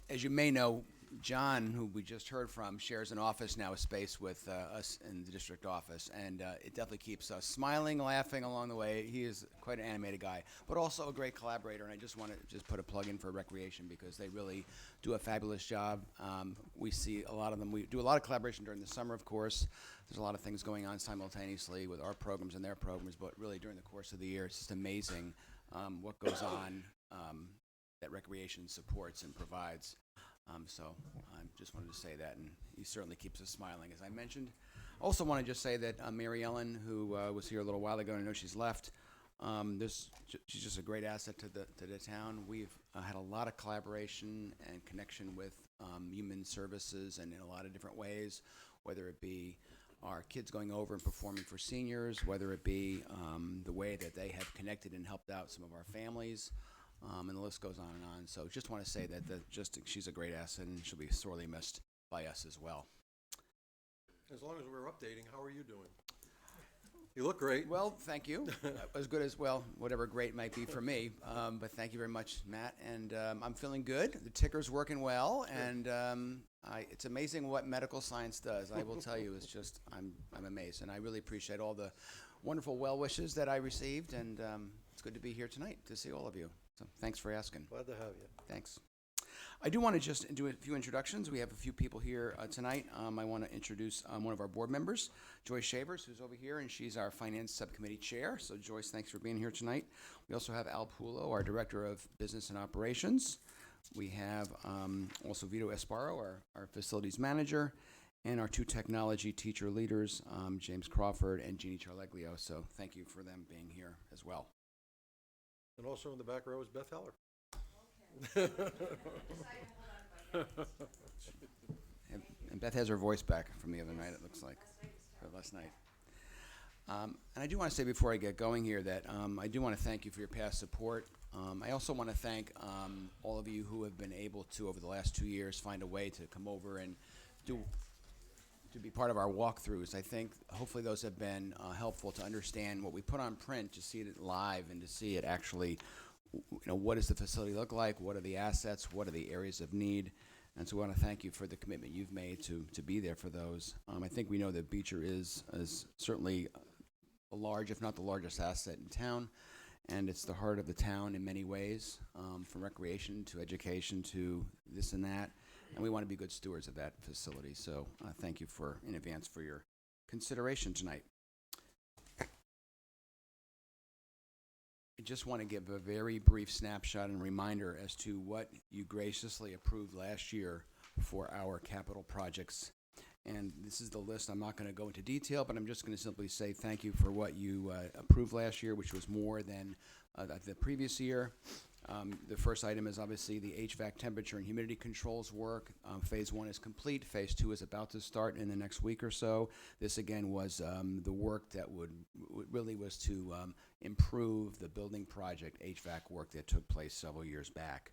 As you may know, John, who we just heard from, shares an office now, a space with us in the district office, and it definitely keeps us smiling, laughing along the way. He is quite an animated guy, but also a great collaborator, and I just want to just put a plug in for Recreation because they really do a fabulous job. We see a lot of them. We do a lot of collaboration during the summer, of course. There's a lot of things going on simultaneously with our programs and their programs, but really during the course of the year, it's just amazing what goes on that Recreation supports and provides. So I just wanted to say that, and he certainly keeps us smiling, as I mentioned. Also want to just say that Mary Ellen, who was here a little while ago, and I know she's left, she's just a great asset to the town. We've had a lot of collaboration and connection with human services and in a lot of different ways, whether it be our kids going over and performing for seniors, whether it be the way that they have connected and helped out some of our families. And the list goes on and on. So just want to say that she's a great asset, and she'll be sorely missed by us as well. As long as we're updating, how are you doing? You look great. Well, thank you. As good as, well, whatever great might be for me. But thank you very much, Matt. And I'm feeling good. The ticker's working well. And it's amazing what medical science does. I will tell you, it's just, I'm amazed. And I really appreciate all the wonderful well wishes that I received. And it's good to be here tonight to see all of you. So thanks for asking. Glad to have you. Thanks. I do want to just do a few introductions. We have a few people here tonight. I want to introduce one of our board members, Joyce Shavers, who's over here, and she's our Finance Subcommittee Chair. So Joyce, thanks for being here tonight. We also have Al Pulo, our Director of Business and Operations. We have also Vito Esparro, our Facilities Manager, and our two technology teacher leaders, James Crawford and Jeannie Charleglio. So thank you for them being here as well. And also in the back row is Beth Heller. And Beth has her voice back from the other night, it looks like, or last night. And I do want to say before I get going here that I do want to thank you for your past support. I also want to thank all of you who have been able to, over the last 2 years, find a way to come over and to be part of our walkthroughs. I think hopefully those have been helpful to understand what we put on print, to see it live and to see it actually, what does the facility look like, what are the assets, what are the areas of need. And so we want to thank you for the commitment you've made to be there for those. I think we know that Beecher is certainly a large, if not the largest asset in town, and it's the heart of the town in many ways, from recreation to education to this and that. And we want to be good stewards of that facility. So thank you in advance for your consideration tonight. I just want to give a very brief snapshot and reminder as to what you graciously approved last year for our capital projects. And this is the list. I'm not going to go into detail, but I'm just going to simply say thank you for what you approved last year, which was more than the previous year. The first item is obviously the HVAC temperature and humidity controls work. Phase 1 is complete. Phase 2 is about to start in the next week or so. This again was the work that really was to improve the building project HVAC work that took place several years back.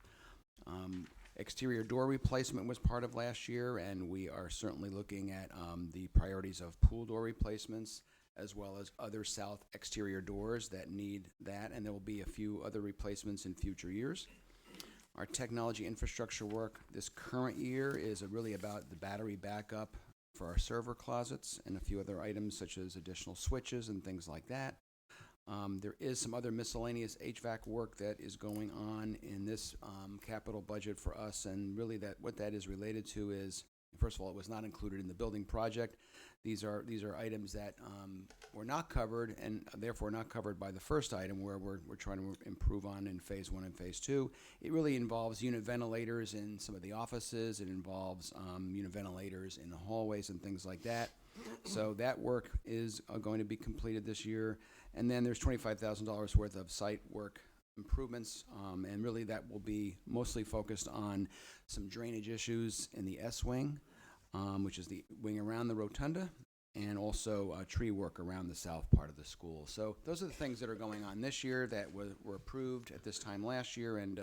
Exterior door replacement was part of last year, and we are certainly looking at the priorities of pool door replacements, as well as other south exterior doors that need that, and there will be a few other replacements in future years. Our technology infrastructure work this current year is really about the battery backup for our server closets and a few other items such as additional switches and things like that. There is some other miscellaneous HVAC work that is going on in this capital budget for us, and really what that is related to is, first of all, it was not included in the building project. These are items that were not covered, and therefore not covered by the first item, where we're trying to improve on in phase 1 and phase 2. It really involves unit ventilators in some of the offices. It involves unit ventilators in the hallways and things like that. So that work is going to be completed this year. And then there's $25,000 worth of site work improvements, and really that will be mostly focused on some drainage issues in the S wing, which is the wing around the rotunda, and also tree work around the south part of the school. So those are the things that are going on this year that were approved at this time last year, and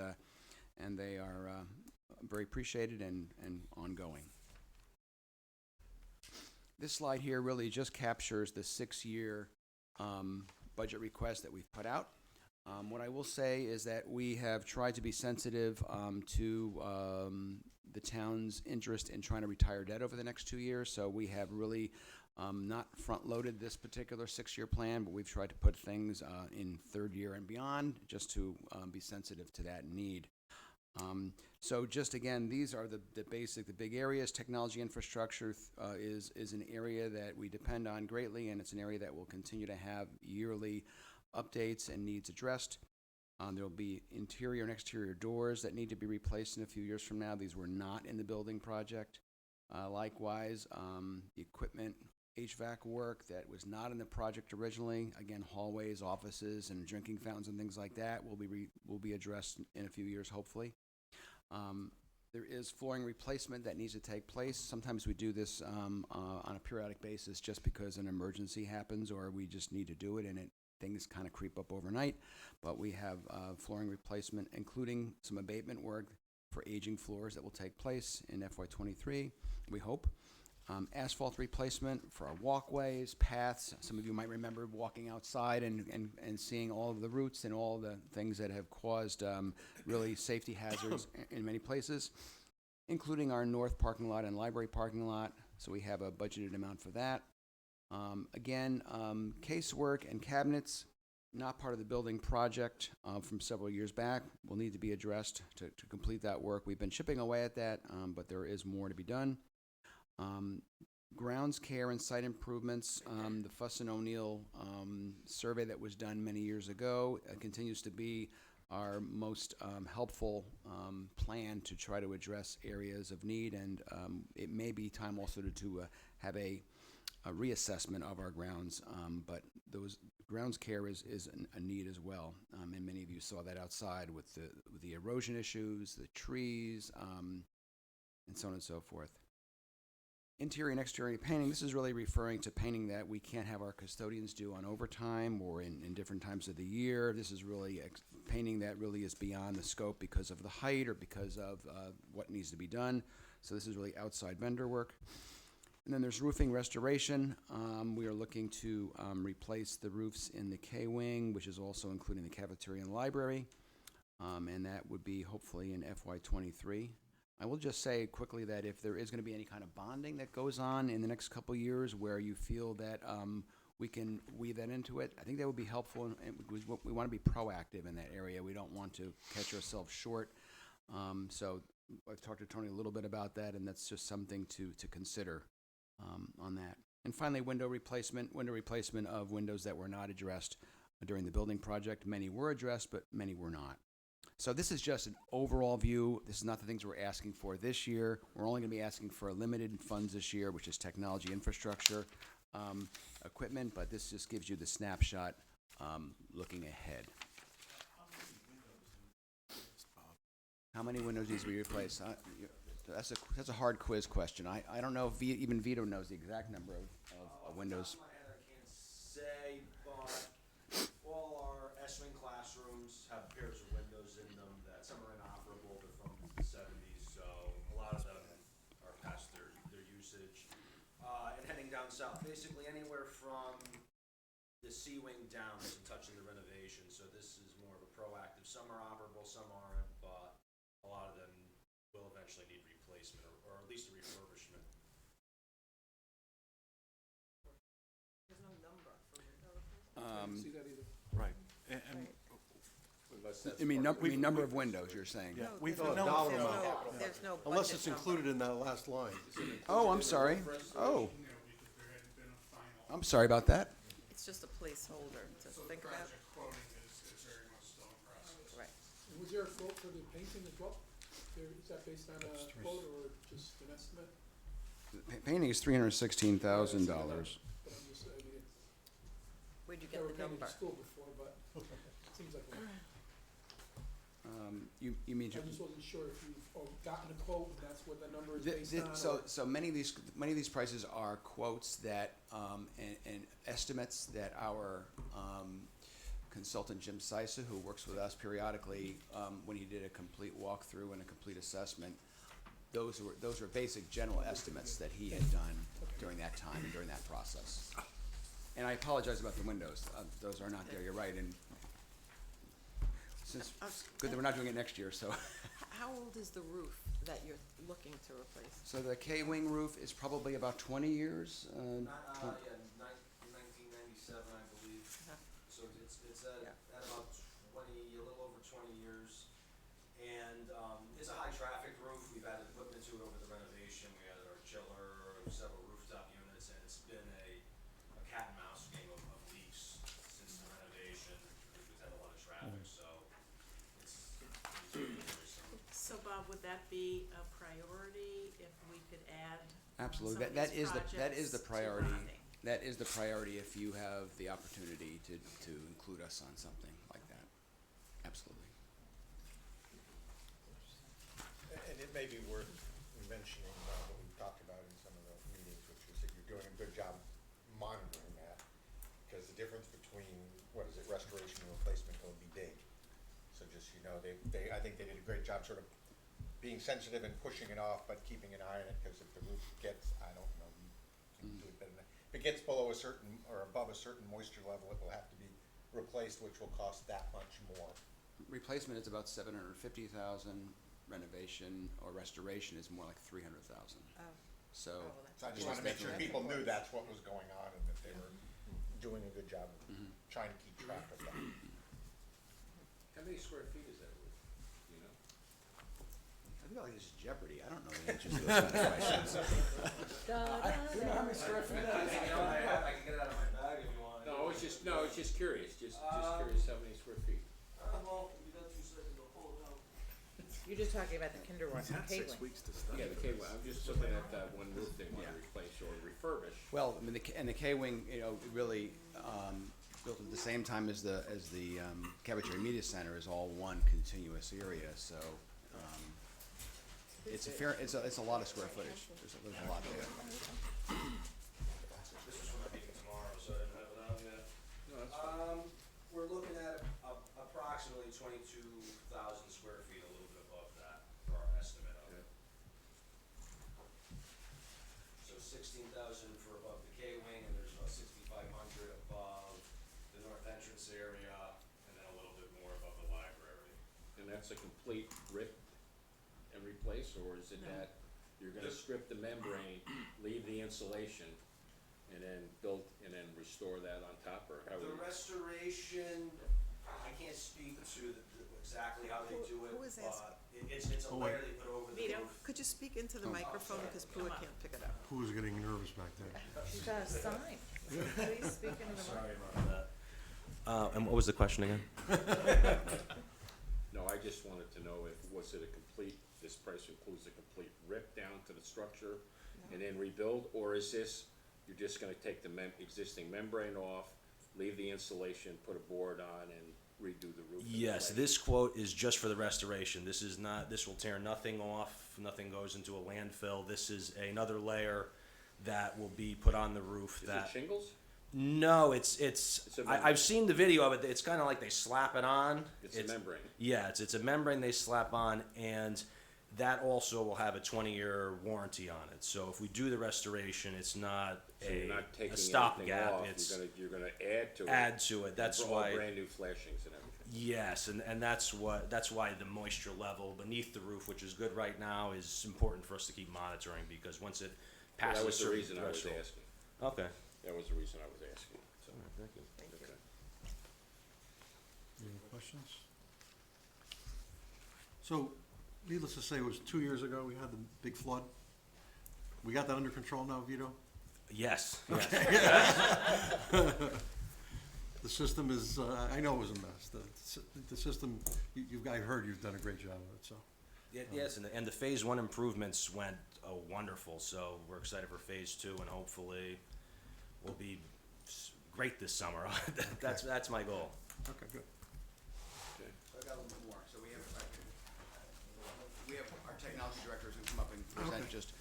they are very appreciated and ongoing. This slide here really just captures the 6-year budget request that we've put out. What I will say is that we have tried to be sensitive to the town's interest in trying to retire debt over the next 2 years. So we have really not front-loaded this particular 6-year plan, but we've tried to put things in 3rd year and beyond, just to be sensitive to that need. So just again, these are the big areas. Technology infrastructure is an area that we depend on greatly, and it's an area that will continue to have yearly updates and needs addressed. There will be interior and exterior doors that need to be replaced in a few years from now. These were not in the building project. Likewise, the equipment, HVAC work that was not in the project originally, again, hallways, offices, and drinking fountains and things like that will be addressed in a few years, hopefully. There is flooring replacement that needs to take place. Sometimes we do this on a periodic basis just because an emergency happens, or we just need to do it, and things kind of creep up overnight. But we have flooring replacement, including some abatement work for aging floors that will take place in FY23, we hope. Asphalt replacement for our walkways, paths. Some of you might remember walking outside and seeing all of the roots and all the things that have caused really safety hazards in many places, including our north parking lot and library parking lot. So we have a budgeted amount for that. Again, casework and cabinets, not part of the building project from several years back, will need to be addressed to complete that work. We've been chipping away at that, but there is more to be done. Grounds care and site improvements, the Fuss and O'Neill survey that was done many years ago continues to be our most helpful plan to try to address areas of need, and it may be time also to have a reassessment of our grounds, but those grounds care is a need as well, and many of you saw that outside with the erosion issues, the trees, and so on and so forth. Interior and exterior painting, this is really referring to painting that we can't have our custodians do on overtime or in different times of the year. This is really painting that really is beyond the scope because of the height or because of what needs to be done. So this is really outside vendor work. And then there's roofing restoration. We are looking to replace the roofs in the K-Wing, which is also including the cafeteria and library. And that would be hopefully in FY23. I will just say quickly that if there is going to be any kind of bonding that goes on in the next couple of years where you feel that we can weave that into it, I think that would be helpful, and we want to be proactive in that area. We don't want to catch ourselves short. So I've talked to Tony a little bit about that, and that's just something to consider on that. And finally, window replacement of windows that were not addressed during the building project. Many were addressed, but many were not. So this is just an overall view. This is not the things we're asking for this year. We're only going to be asking for limited funds this year, which is technology infrastructure equipment, but this just gives you the snapshot looking ahead. How many windows needs to be replaced? That's a hard quiz question. I don't know if even Vito knows the exact number of windows. Off the top of my head, I can't say, but all our S-wing classrooms have pairs of windows in them that some are inoperable. They're from the 70s, so a lot of them are past their usage. And heading down south, basically anywhere from the C-wing down isn't touching the renovation, so this is more of a proactive. Some are operable, some aren't, but a lot of them will eventually need replacement or at least a refurbishment. There's no number for window replacement. I didn't see that either. unless that's. I mean, part of number of windows, you're saying? Yeah, we There's thought no- dollar there's amount, no- There's no unless budget it's number. included in that last line. Oh, I'm sorry. Oh. I'm sorry about that. It's just a placeholder to think about. Right. And was there a quote for the painting as well? Is that based on a quote or just an estimate? Painting is $316,000. But I'm just, I mean, Where'd you never get the painted number? in school before, but it seems like, You mean I just wasn't sure if you've gotten a quote and that's what the number is based on. So many of these prices are quotes that, and estimates that our, consultant Jim Sisa, who works with us periodically, when he did a complete walkthrough and a complete assessment, those were basic general estimates that he had done during that time and during that process. And I apologize about the windows, those are not there, you're right, and since, good that we're not doing it next year, so. How old is the roof that you're looking to replace? So the K-wing roof is probably about 20 years, Yeah, 1997, I believe. So it's Yeah. at about 20, a little over 20 years. And it's a high-traffic roof. We've added equipment to it over the renovation. We added our chiller, several rooftop units, and it's been a cat and mouse game of leaks since the renovation. We've had a lot of traffic, so it's very similar. So Bob, would that be a priority if we could add absolutely, some of that these is the projects to priority. bonding? That is the priority if you have the opportunity to include us on something like that. Absolutely. And it may be worth mentioning what we talked about in some of the meetings, which is that you're doing a good job monitoring that, because the difference between, restoration and replacement will be big. So just, I think they did a great job sort of being sensitive and pushing it off, but keeping an eye on it, because if the roof gets, I don't know, you can do it better than that. If it gets below a certain, or above a certain moisture level, it will have to be replaced, which will cost that much more. Replacement is about 750,000. Renovation or restoration is more like 300,000. Oh. So. well, So I just wanted to make sure people knew that's what was going on and that they were doing a good job of trying to keep track of that. How many square feet is that roof? Do you know? I feel like this is Jeopardy. I don't know the answers to those kind of questions. I can get it out of my bag if you want. No, I was just curious, just curious how many square feet. Well, you got 2 seconds, I'll pull it out. You're just talking about the kindergarten K-wing. Yeah, the K-wing, I'm just looking at that one roof they want to replace or refurbish. Well, I mean, the K-wing, really built at the same time as the Cavalier Media Center is all one continuous area. So it's a lot of square footage. There's a lot there. This is for my meeting tomorrow, so I didn't have it on yet. No, that's fine. We're looking at approximately 22,000 square feet, a little bit above that for our estimate of it. So 16,000 for above the K-wing, and there's about 6,500 above the north entrance area, and then a little bit more above the library. And that's a complete rip and replace, or is it that you're gonna strip the membrane, leave the insulation, and then build, and then restore that on top, or how? The restoration, I can't speak to exactly how they do it, Who is asking? but it's a layer they put over the Vito? roof. Could you speak into the microphone, because Pua can't pick it up? Who was getting nervous back there? She's got a sign. Please speak into the mic. Sorry about that. And what was the question again? No, I just wanted to know was it a complete, this price includes a complete rip down to the structure and then rebuild, or is this, you're just gonna take the existing membrane off, leave the insulation, put a board on, and redo the roof? Yes, this quote is just for the restoration. This is not, this will tear nothing off, nothing goes into a landfill. This is another layer that will be put on the roof Is that. it shingles? No, It's a membrane. I've seen the video of it. It's kind of like they slap it on. It's a membrane. Yeah, it's a membrane they slap on, and that also will have a 20-year warranty on it. So if we do the restoration, it's not So you're not taking a anything stopgap. off, It's you're gonna add to it. add to it. That's all why. brand new flashings and everything. Yes, and that's why the moisture level beneath the roof, which is good right now, is important for us to keep monitoring, because once it passes That was the certain reason I was threshold. asking. Okay. That was the reason I was asking. So, Thank you. okay. Any questions? So, needless to say, it was 2 years ago we had the big flood. We got that under control now, Vito? Yes, yes. The system is, I know it was a mess. The system, I heard you've done a great job of it, so. Yes, and the phase one improvements went wonderful, so we're excited for phase two, and hopefully we'll be great this summer. That's my goal. Okay, good. So I got a little bit more. So we have our technology director who's gonna come up and present Okay. just,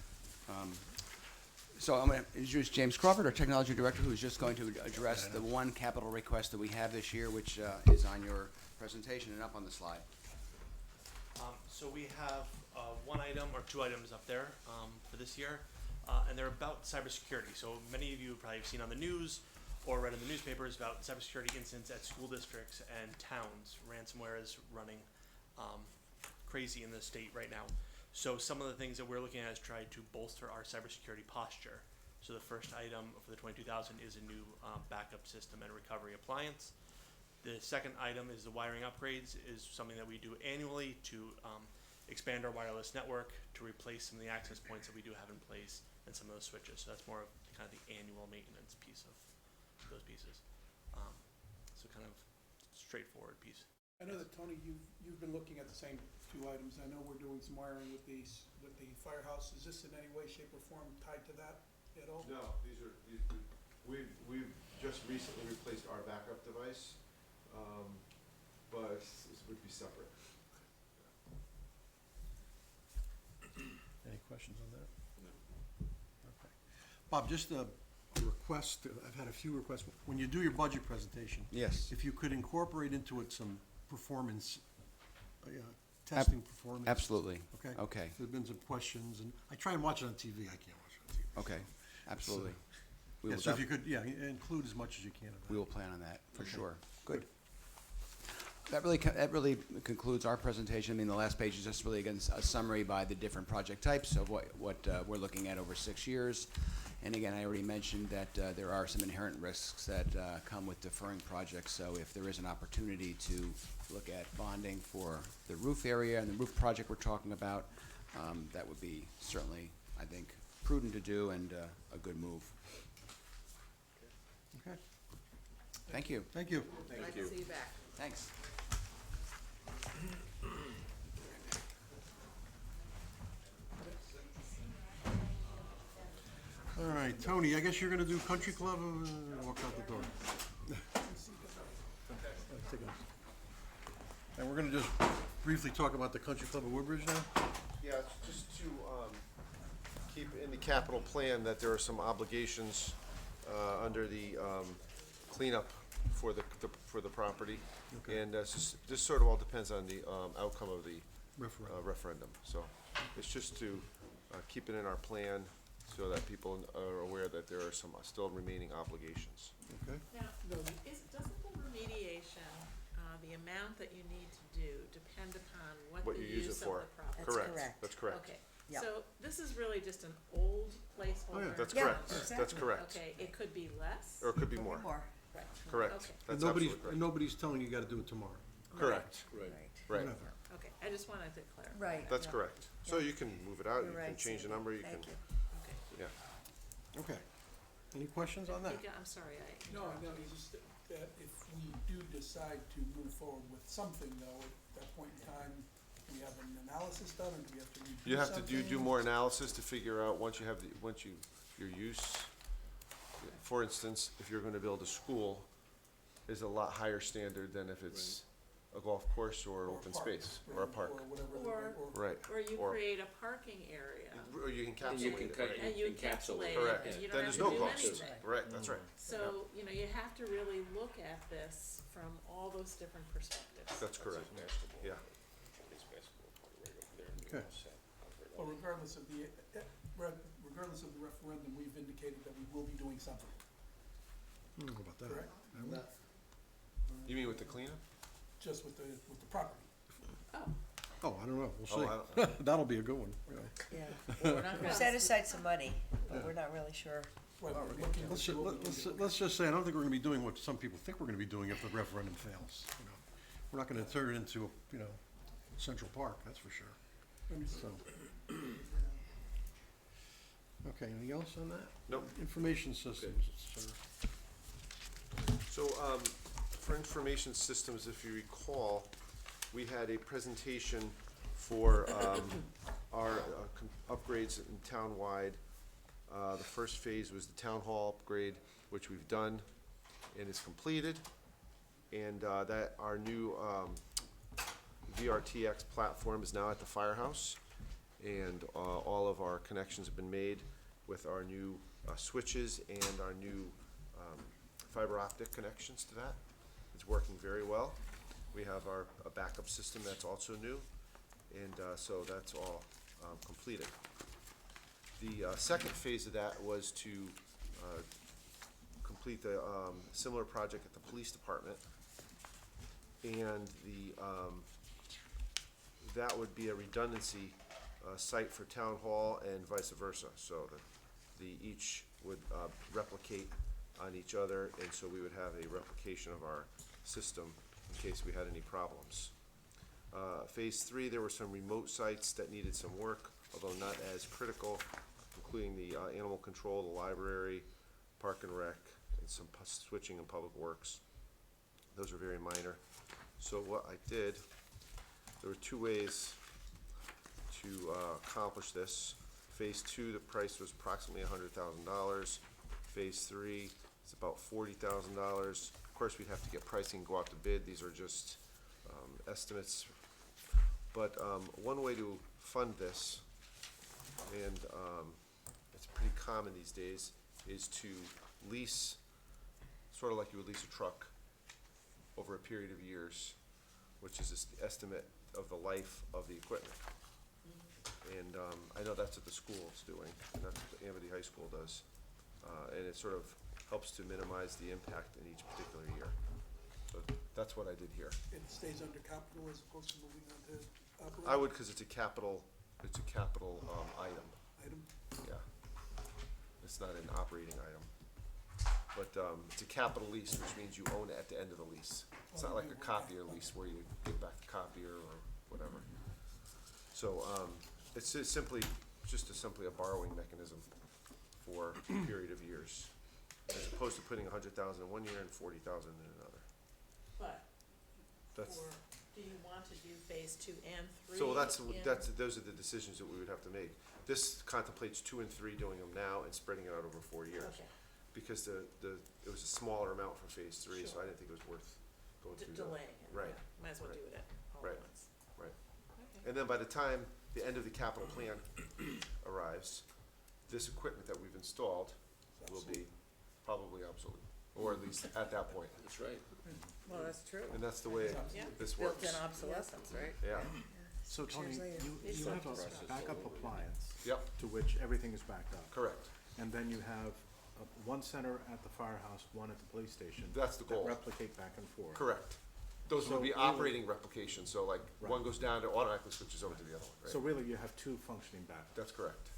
so I'm gonna introduce James Crawford, our technology director, who's just going to address the one capital request that we have this year, which is on your presentation and up on the slide. So we have one item or two items up there for this year, and they're about cybersecurity. So many of you probably have seen on the news or read in the newspapers about cybersecurity incidents at school districts and towns. Ransomware is running crazy in the state right now. So some of the things that we're looking at is try to bolster our cybersecurity posture. So the first item for the 22,000 is a new backup system and recovery appliance. The second item is the wiring upgrades, is something that we do annually to expand our wireless network, to replace some of the access points that we do have in place and some of those switches. So that's more of kind of the annual maintenance piece of those pieces. So kind of straightforward piece. I know that, Tony, you've been looking at the same two items. I know we're doing some wiring with the firehouse. Is this in any way, shape, or form tied to that at all? No, we've just recently replaced our backup device, but this would be separate. Any questions on that? No. Okay. Bob, just a request, I've had a few requests. When you do your budget presentation. Yes. If you could incorporate into it some performance, testing performance. Absolutely. Okay? Okay. There've been some questions, and I try and watch it on TV, I can't watch it on TV. Okay, absolutely. We Yeah, will so if def- you could, include as much as you can of that. We will plan on that, for Okay. sure. Good. That really concludes our presentation. I mean, the last page is just really, again, a summary by the different project types of what we're looking at over 6 years. And again, I already mentioned that there are some inherent risks that come with deferring projects. So if there is an opportunity to look at bonding for the roof area and the roof project we're talking about, that would be certainly, I think, prudent to do and a good move. Okay, Thank you. thank you. Glad to see you back. Thanks. All right, Tony, I guess you're gonna do country club and walk out the door. And we're gonna just briefly talk about the country club of Woodbridge now? Yeah, it's just to keep in the capital plan that there are some obligations under the cleanup for the property. Okay. And this sort of all depends on the outcome of the referendum. So it's just to keep it in our plan so that people are aware that there are some still remaining obligations. Okay. Now, doesn't the remediation, the amount that you need to do depend upon what What the you use it use of for. the property? Correct. That's correct. Okay, Yep. so this is really just an old placeholder? That's Yeah, correct. That's exactly. correct. Okay, it could be less? Or it could be more. Right. Correct. Okay, That's Nobody's, absolutely correct. nobody's telling you gotta do it tomorrow. Correct. Right. Right. Whatever. okay, I just wanted to clarify. Right. That's yeah. correct. So you can move it out, You're you can right, change the Sandy. number, you can, Thank you. Okay. yeah. Okay. Any questions on that? I'm sorry, No, it's just that if we do decide to move forward with something though, at that point in time, do we have an analysis done or do we have to redo You have to do something? more analysis to figure out, once your use, for instance, if you're gonna build a school, is a lot higher standard than if it's a golf course or Or open park, space, right, or a park. Or whatever. Or- Right. Or you Or- create a parking area, Or you And you encapsulate can it, cut, right? and you encapsulate it, Correct. and you Then don't have there's to no do cost. anything. Right, that's right. So, you have to really look at this from all those different perspectives. That's correct. Yeah. Okay. Well, regardless of the referendum, we've indicated that we will be doing something, I don't know about that. correct? Have we? You mean with the cleanup? Just with the property. Oh, I don't know, we'll Oh, see. That'll be a good one, Yeah. We set aside some money, but we're not really sure. Right, we're looking to Let's, see what we can do. let's just say, I don't think we're gonna be doing what some people think we're gonna be doing if the referendum fails, you know. We're not gonna turn it into, Central Park, that's for sure. So. Okay, anything else on that? Nope. Information systems, sir. So, for information systems, if you recall, we had a presentation for, our upgrades in townwide. The first phase was the town hall upgrade, which we've done and is completed. And, that our new, VRTX platform is now at the firehouse. And, all of our connections have been made with our new, switches and our new, fiber optic connections to that. It's working very well. We have a backup system that's also new, and so that's all completed. The second phase of that was to complete the similar project at the police department, and that would be a redundancy site for town hall and vice versa. So each would replicate on each other, and so we would have a replication of our system in case we had any problems. Phase 3, there were some remote sites that needed some work, although not as critical, including the animal control, the library, park and rec, and some switching in public works. Those are very minor. So what I did, there were 2 ways to accomplish this. Phase 2, the price was approximately $100,000. Phase 3 is about $40,000. Of course, we'd have to get pricing, go out to bid. These are just estimates. But one way to fund this, and it's pretty common these days, is to lease, sort of like you would lease a truck over a period of years, which is the estimate of the life of the equipment. And I know that's what the school's doing, and that's what the Amity High School does. And it sort of helps to minimize the impact in each particular year. So that's what I did here. It stays under capital as opposed to moving on to operating? I would, because it's a capital item. Item? Yeah. It's not an operating item. But it's a capital lease, which means you own it at the end of the lease. It's not like a copier lease where you give back the copier or whatever. So it's simply a borrowing mechanism for a period of years, as opposed to putting $100,000 in one year and $40,000 in another. But, That's, do you want to do phase 2 and 3? so those are the decisions that we would have to make. This contemplates 2 and 3 doing them now and spreading it out over 4 years. Okay. Because it was a smaller amount for phase 3, so I didn't think it was worth going through that. Delaying it. Right. Yeah. Might as well Right. do it all Right. at once. Right. Okay. And then by the time the end of the capital plan arrives, this equipment that we've installed will be probably obsolete, or at least at that point. That's right. Well, that's true. And that's the way Yeah. this works. Built-in obsolescence, right? Yeah, So Tony, Years later. you have a backup appliance yep, to which everything is backed up. correct. And then you have one center at the firehouse, one at the police station. That's the goal. That replicate back and forth. Correct. Those So would be really- operating replications, so like Right. one goes down, it automatically switches over to the other one, right? So really, you have 2 functioning backups. That's correct.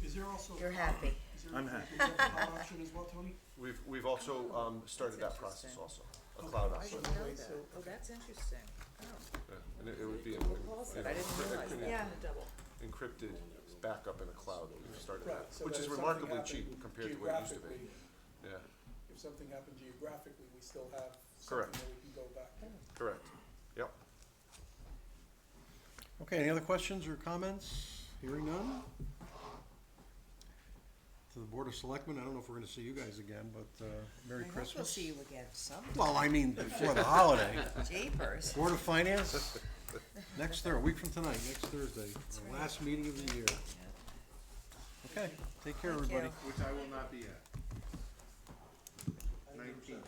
Is there also? You're happy. Is there I'm is happy. there a cloud option as well, Tony? We've also started that process also, a Okay. cloud I option. didn't know that. Oh, that's interesting. Yeah, and it would be I didn't realize that. Yeah. Double. encrypted backup in a cloud. We've started Right, that, so which that is if something remarkably happened cheap compared to what it used to be. geographically, Yeah, If something happened geographically, we still have Correct. something that we can go back to. correct. Yep. Okay, any other questions or comments? Hearing none? To the Board of Selectmen, I don't know if we're gonna see you guys again, but Merry Christmas. We'll see you again sometime. Well, I mean, before the holiday. Jeepers. Board of Finance, a week from tonight, next Thursday, the last meeting of the year. Okay, take care, Thank you. everybody. Which I will not be at. 19th.